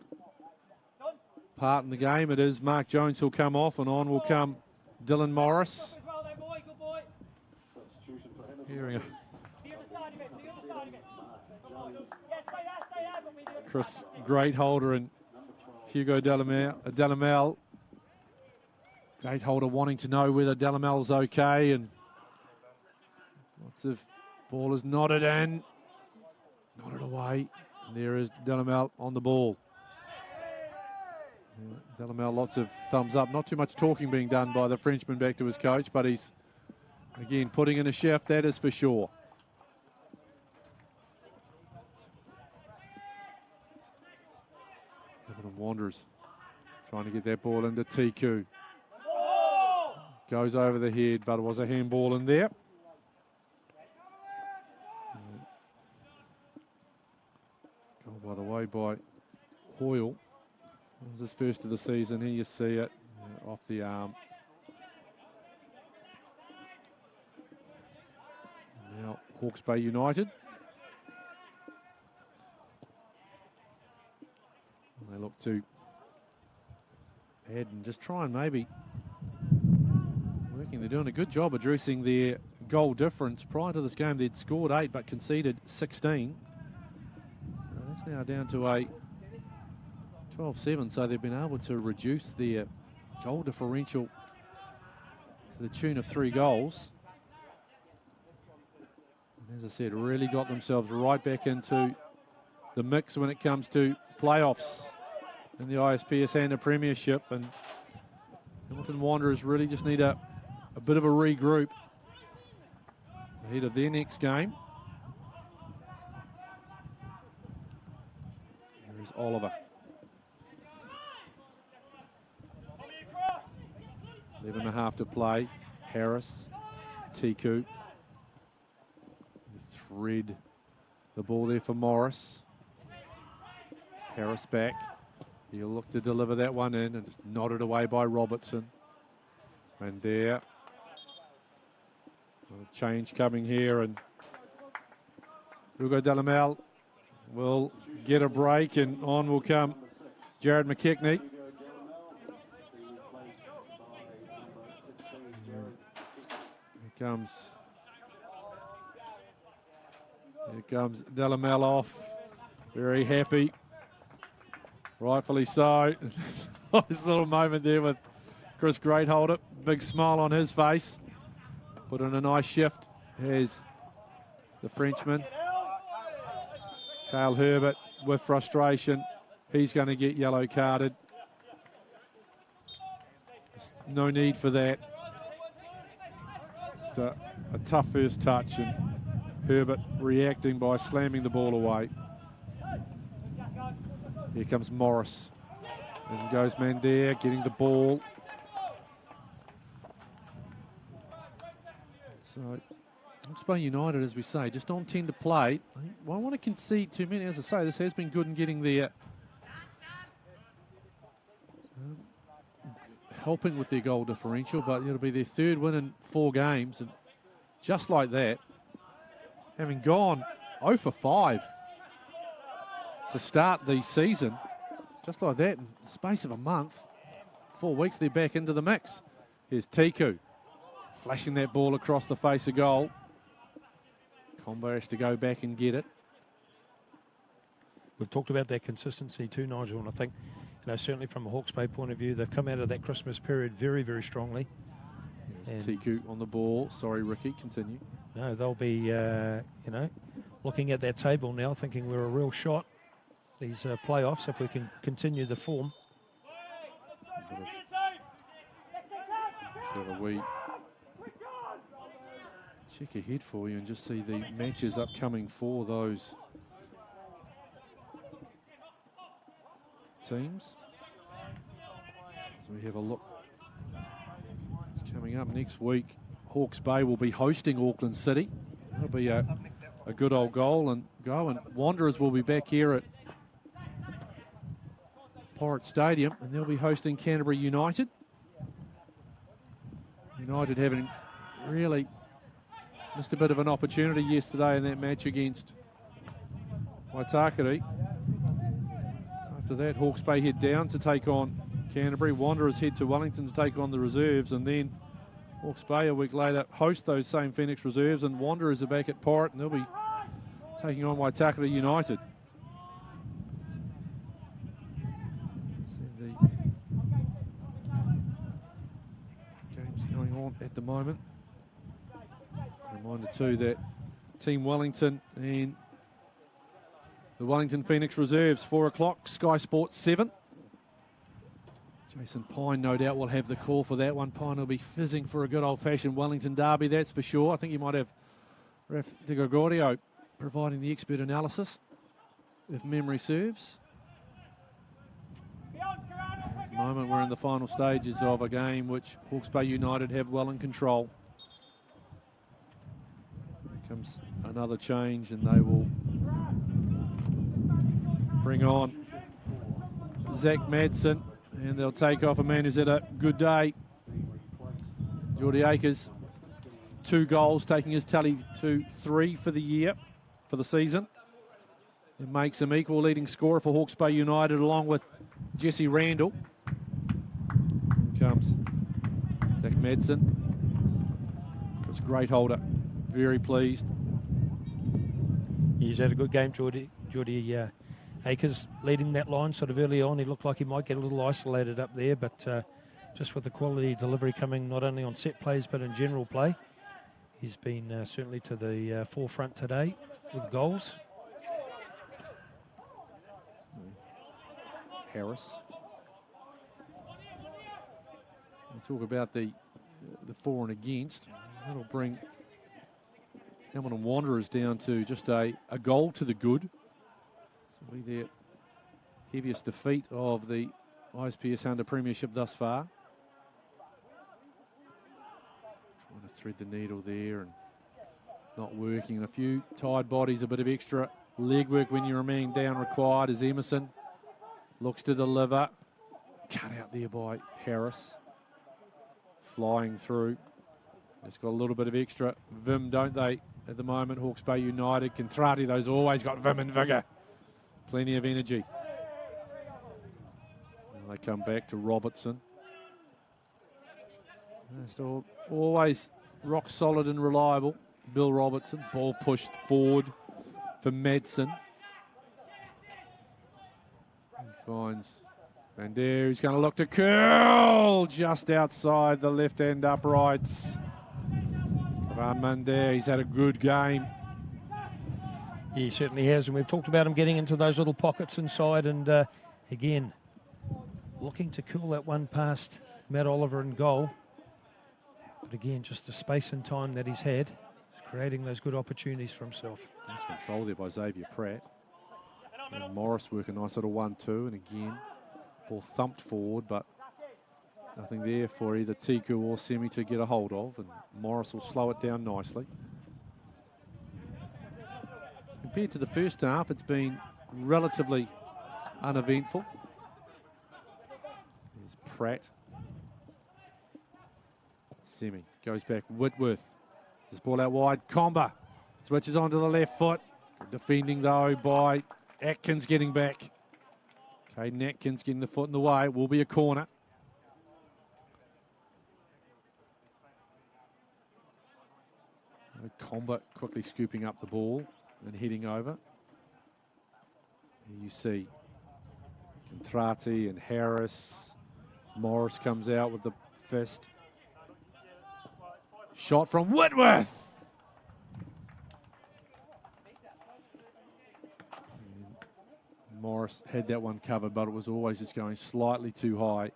part in the game. It is Mark Jones who'll come off, and on will come Dylan Morris. Chris Greatholder and Hugo Delamel. Greatholder wanting to know whether Delamel's okay, and lots of ball is nodded in, nodded away, and there is Delamel on the ball. Delamel, lots of thumbs up. Not too much talking being done by the Frenchman back to his coach, but he's, again, putting in a shift, that is for sure. Wanderers trying to get that ball into Tiku. Goes over the head, but it was a handball in there. Goal, by the way, by Hoyle. It was his first of the season. Here you see it, off the arm. Now Hawke's Bay United. They look to add and just try and maybe working. They're doing a good job addressing their goal difference. Prior to this game, they'd scored 8 but conceded 16. So that's now down to a 12-7. So they've been able to reduce their goal differential to the tune of 3 goals. And as I said, really got themselves right back into the mix when it comes to playoffs in the ISPS Handa Premiership, and Hamilton Wanderers really just need a bit of a regroup ahead of their next game. There is Oliver. 11.5 to play. Harris, Tiku. Thread the ball there for Morris. Harris back. He'll look to deliver that one in, and just nodded away by Robertson. And there, a change coming here, and Hugo Delamel will get a break, and on will come Jared McKechnie. Here comes Delamel off, very happy. Rightfully so. Nice little moment there with Chris Greatholder. Big smile on his face. Put in a nice shift as the Frenchman. Cale Herbert with frustration. He's going to get yellow carded. No need for that. It's a tough first touch, and Herbert reacting by slamming the ball away. Here comes Morris. And goes Mandare, getting the ball. So, Hawke's Bay United, as we say, just on 10 to play. I won't want to concede too many. As I say, this has been good in getting their helping with their goal differential, but it'll be their 3rd win in 4 games. And just like that, having gone 0 for 5 to start the season, just like that, in the space of a month, 4 weeks, they're back into the mix. Here's Tiku, flashing that ball across the face of goal. Combo has to go back and get it. We've talked about that consistency too, Nigel, and I think, certainly from a Hawke's Bay point of view, they've come out of that Christmas period very, very strongly. And Tiku on the ball. Sorry, Ricky, continue. no, they'll be, looking at that table now, thinking we're a real shot, these playoffs, if we can continue the form. Sort of we check ahead for you and just see the matches upcoming for those teams. So we have a look. It's coming up next week. Hawke's Bay will be hosting Auckland City. That'll be a good old goal and go. And Wanderers will be back here at Porritt Stadium, and they'll be hosting Canterbury United. United having really missed a bit of an opportunity yesterday in that match against Waitakere. After that, Hawke's Bay head down to take on Canterbury. Wanderers head to Wellington to take on the reserves, and then Hawke's Bay a week later host those same Phoenix reserves, and Wanderers are back at Porritt, and they'll be taking on Waitakere United. See the games going on at the moment. Reminder too that Team Wellington and the Wellington Phoenix reserves, 4 o'clock, Sky Sports 7. Jason Pine, no doubt, will have the call for that one. Pine will be fizzing for a good old-fashioned Wellington derby, that's for sure. I think you might have Ref De Gregorio providing the expert analysis, if memory serves. At the moment, we're in the final stages of a game which Hawke's Bay United have well in control. Here comes another change, and they will bring on Zach Madsen. And they'll take off a man who's had a good day. Geordie Akers, 2 goals, taking his tally to 3 for the year, for the season. It makes him equal leading scorer for Hawke's Bay United, along with Jesse Randall. Here comes Zach Madsen. It's a great holder. Very pleased. He's had a good game, Geordie Akers leading that line sort of early on. He looked like he might get a little isolated up there, but just with the quality delivery coming not only on set plays but in general play, he's been certainly to the forefront today with goals. Harris. We'll talk about the for and against. That'll bring Hamilton Wanderers down to just a goal to the good. Will be their heaviest defeat of the ISPS Handa Premiership thus far. Trying to thread the needle there and not working. And a few tired bodies, a bit of extra leg work when you're a man down required as Emerson looks to deliver. Cut out there by Harris. Flying through. It's got a little bit of extra vim, don't they, at the moment? Hawke's Bay United. Contrati, those always got vim and vigour. Plenty of energy. And they come back to Robertson. Still always rock solid and reliable. Bill Robertson. Ball pushed forward for Madsen. He finds Van Der. He's going to look to curl just outside the left-hand uprights. Van Mander, he's had a good game. He certainly has, and we've talked about him getting into those little pockets inside, and again, looking to cool that one past Matt Oliver in goal. But again, just the space and time that he's had is creating those good opportunities for himself. Nice control there by Xavier Pratt. And Morris working a nice little 1-2, and again, ball thumped forward, but nothing there for either Tiku or Semi to get a hold of, and Morris will slow it down nicely. Compared to the first half, it's been relatively uneventful. There's Pratt. Semi goes back. Whitworth. This ball out wide. Comber switches onto the left foot. Defending though by Atkins getting back. Caden Atkins getting the foot in the way. Will be a corner. Comber quickly scooping up the ball and heading over. Here you see Contrati and Harris. Morris comes out with the fist. Shot from Whitworth. Morris had that one covered, but it was always just going slightly too high.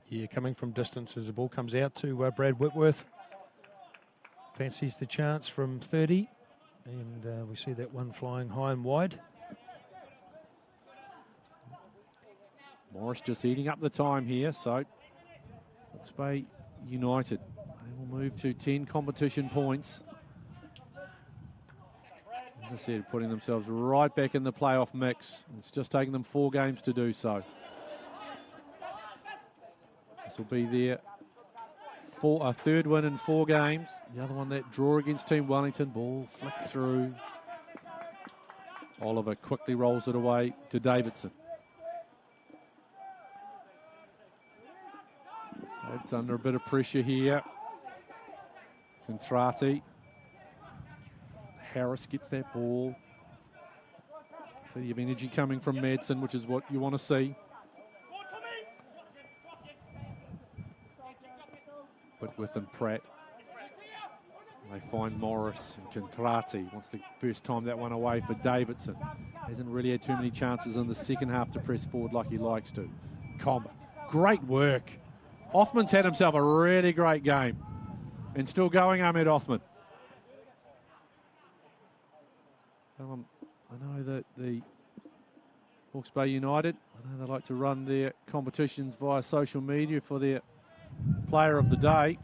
Yeah, coming from distance as the ball comes out to Brad Whitworth. Fancies the chance from 30, and we see that one flying high and wide. Morris just eating up the time here, so Hawke's Bay United, they will move to 10 competition points. As I said, putting themselves right back in the playoff mix. It's just taken them 4 games to do so. This will be their third win in 4 games. The other one, that draw against Team Wellington. Ball flicked through. Oliver quickly rolls it away to Davidson. It's under a bit of pressure here. Contrati. Harris gets that ball. Plenty of energy coming from Madsen, which is what you want to see. Whitworth and Pratt. They find Morris, and Contrati wants to first time that one away for Davidson. Hasn't really had too many chances in the second half to press forward like he likes to. Comber, great work. Othman's had himself a really great game. And still going, Ahmed Othman. I know that the Hawke's Bay United, I know they like to run their competitions via social media for their player of the day.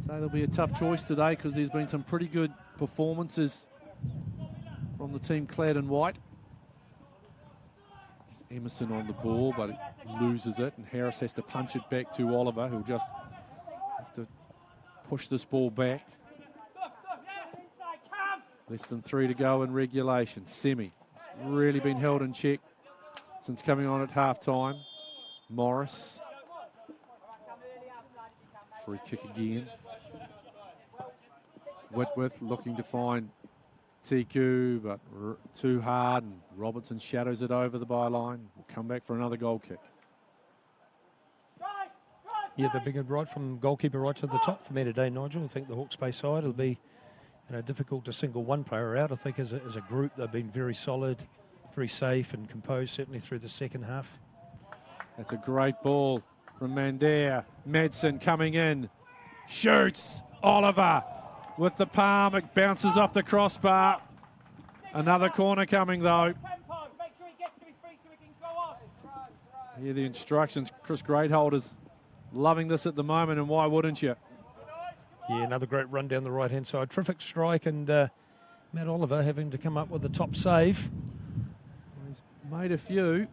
So there'll be a tough choice today because there's been some pretty good performances from the team clad in white. It's Emerson on the ball, but he loses it, and Harris has to punch it back to Oliver, who'll just have to push this ball back. Less than 3 to go in regulation. Semi really been held in check since coming on at half-time. Morris. Free kick again. Whitworth looking to find Tiku, but too hard, and Robertson shadows it over the byline. We'll come back for another goal kick. Yeah, the big right from goalkeeper right to the top for me today, Nigel. I think the Hawke's Bay side will be difficult to single one player out. I think as a group they've been very solid, very safe and composed, certainly through the second half. That's a great ball from Mandare. Madsen coming in. Shoots. Oliver with the palm. It bounces off the crossbar. Another corner coming though. Here the instructions. Chris Greathold is loving this at the moment, and why wouldn't you? Yeah, another great run down the right-hand side. Terrific strike, and Matt Oliver having to come up with a top save. He's made a few.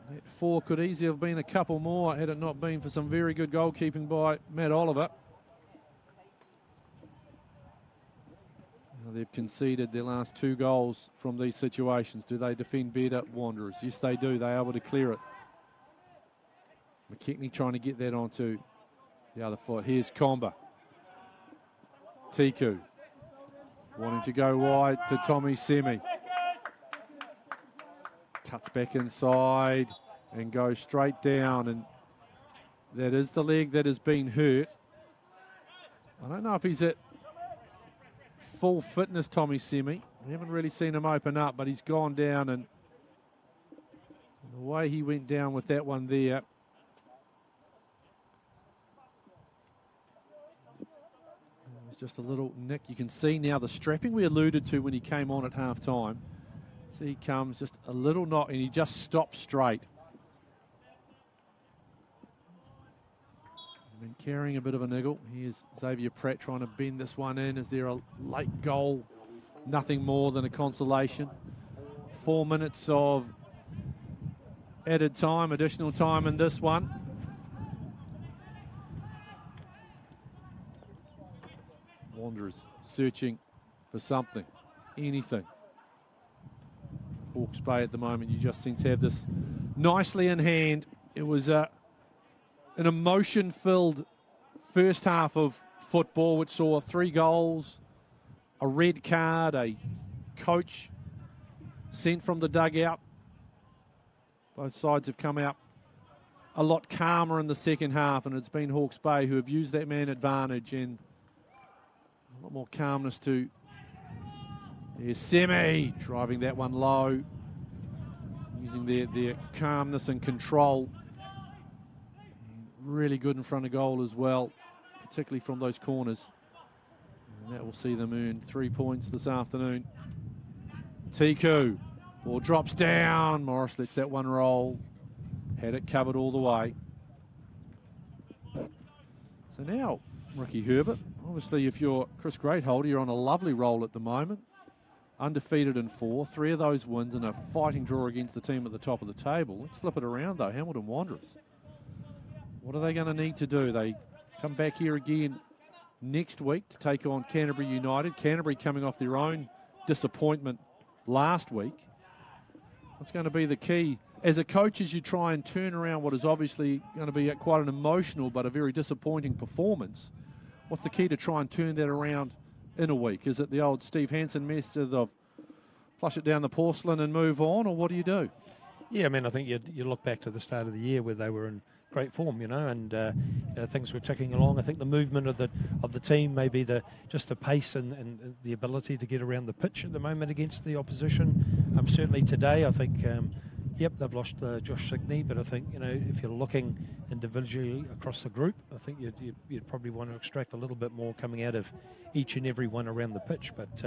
That 4 could easily have been a couple more had it not been for some very good goalkeeping by Matt Oliver. Now they've conceded their last 2 goals from these situations. Do they defend better, Wanderers? Yes, they do. They're able to clear it. McKechnie trying to get that onto the other foot. Here's Comber. Tiku wanting to go wide to Tommy Semi. Cuts back inside and goes straight down, and that is the leg that has been hurt. I don't know if he's at full fitness, Tommy Semi. We haven't really seen him open up, but he's gone down, and the way he went down with that one there, just a little nick. You can see now the strapping we alluded to when he came on at half-time. So he comes just a little knot, and he just stops straight. Been carrying a bit of a niggle. Here's Xavier Pratt trying to bend this one in. Is there a late goal? Nothing more than a consolation. 4 minutes of added time, additional time in this one. Wanderers searching for something, anything. Hawke's Bay at the moment, you just seem to have this nicely in hand. It was an emotion-filled first half of football, which saw 3 goals, a red card, a coach sent from the dugout. Both sides have come out a lot calmer in the second half, and it's been Hawke's Bay who have used that man advantage and a lot more calmness to. There's Semi driving that one low, using their calmness and control. Really good in front of goal as well, particularly from those corners. And that will see them earn 3 points this afternoon. Tiku, ball drops down. Morris lets that one roll. Had it covered all the way. So now, Ricky Herbert, obviously if you're Chris Greatholder, you're on a lovely roll at the moment. Undefeated in 4, 3 of those wins and a fighting draw against the team at the top of the table. Let's flip it around though, Hamilton Wanderers. What are they going to need to do? They come back here again next week to take on Canterbury United. Canterbury coming off their own disappointment last week. What's going to be the key? As a coach, as you try and turn around what is obviously going to be quite an emotional but a very disappointing performance, what's the key to try and turn that around in a week? Is it the old Steve Hansen method of flush it down the porcelain and move on, or what do you do? Yeah, I mean, I think you look back to the start of the year where they were in great form, and things were ticking along. I think the movement of the team, maybe just the pace and the ability to get around the pitch at the moment against the opposition. Certainly today, I think, they've lost Josh Signey, but I think, if you're looking individually across the group, I think you'd probably want to extract a little bit more coming out of each and every one around the pitch. But,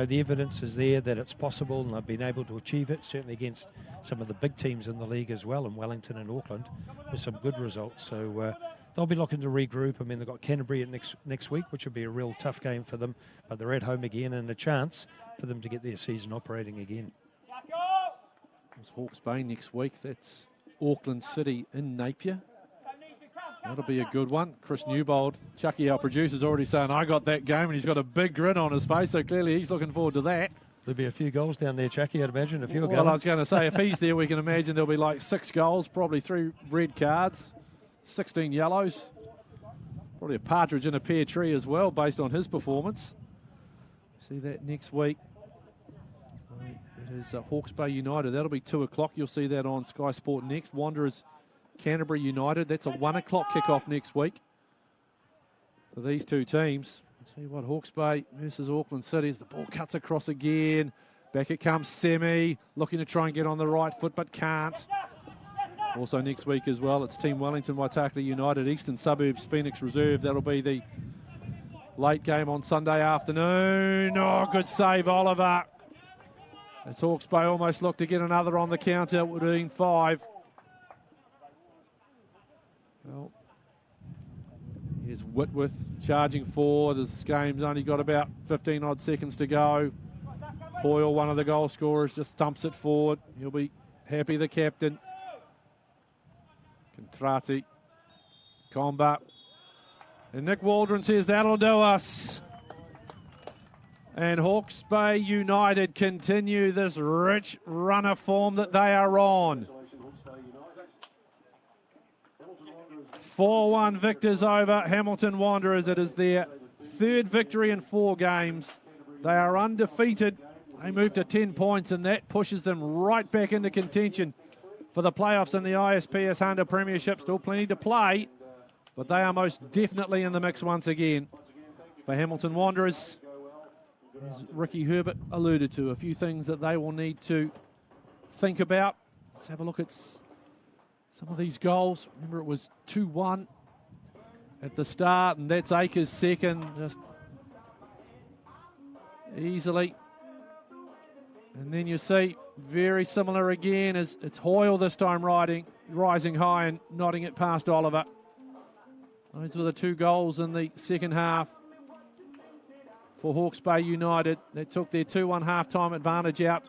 the evidence is there that it's possible, and they've been able to achieve it, certainly against some of the big teams in the league as well, in Wellington and Auckland, with some good results. So they'll be looking to regroup. I mean, they've got Canterbury next week, which will be a real tough game for them, but they're at home again and a chance for them to get their season operating again. It's Hawke's Bay next week. That's Auckland City in Napier. That'll be a good one. Chris Newbold, Chucky, our producer's already saying, I got that game, and he's got a big grin on his face, so clearly he's looking forward to that. There'll be a few goals down there, Chucky, I'd imagine. A few Well, I was going to say, if he's there, we can imagine there'll be like 6 goals, probably 3 red cards, 16 yellows. Probably a partridge in a pear tree as well, based on his performance. See that next week. It is Hawke's Bay United. That'll be 2 o'clock. You'll see that on Sky Sport Next. Wanderers Canterbury United. That's a 1 o'clock kickoff next week for these two teams. I'll tell you what, Hawke's Bay versus Auckland City as the ball cuts across again. Back it comes Semi, looking to try and get on the right foot, but can't. Also next week as well, it's Team Wellington, Waitakere United, Eastern Suburbs, Phoenix Reserve. That'll be the late game on Sunday afternoon. Oh, good save, Oliver. As Hawke's Bay almost look to get another on the counter, we're doing 5. Well, here's Whitworth charging forward. This game's only got about 15 odd seconds to go. Hoyle, one of the goal scorers, just thumps it forward. He'll be happy, the captain. Contrati, Comba. And Nick Waldron says that'll do us. And Hawke's Bay United continue this rich run of form that they are on. 4-1 victors over Hamilton Wanderers. It is their 3rd victory in 4 games. They are undefeated. They move to 10 points, and that pushes them right back into contention for the playoffs in the ISPS Handa Premiership. Still plenty to play, but they are most definitely in the mix once again. For Hamilton Wanderers, as Ricky Herbert alluded to, a few things that they will need to think about. Let's have a look at some of these goals. Remember, it was 2-1 at the start, and that's Akers second, just easily. And then you see, very similar again, as it's Hoyle this time rising high and nodding it past Oliver. Those were the 2 goals in the second half for Hawke's Bay United. They took their 2-1 half-time advantage out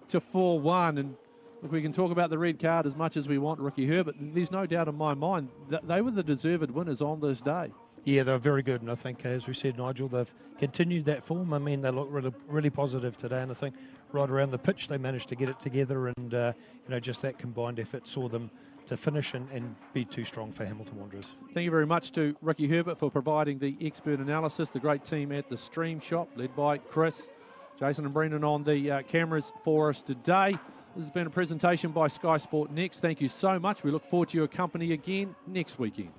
to 4-1. And look, we can talk about the red card as much as we want, Ricky Herbert. There's no doubt in my mind that they were the deserved winners on this day. Yeah, they're very good, and I think, as we said, Nigel, they've continued that form. I mean, they look really, really positive today, and I think right around the pitch they managed to get it together, and just that combined effort saw them to finish and be too strong for Hamilton Wanderers. Thank you very much to Ricky Herbert for providing the expert analysis, the great team at the Stream Shop, led by Chris, Jason and Brendan on the cameras for us today. This has been a presentation by Sky Sport Next. Thank you so much. We look forward to your company again next weekend.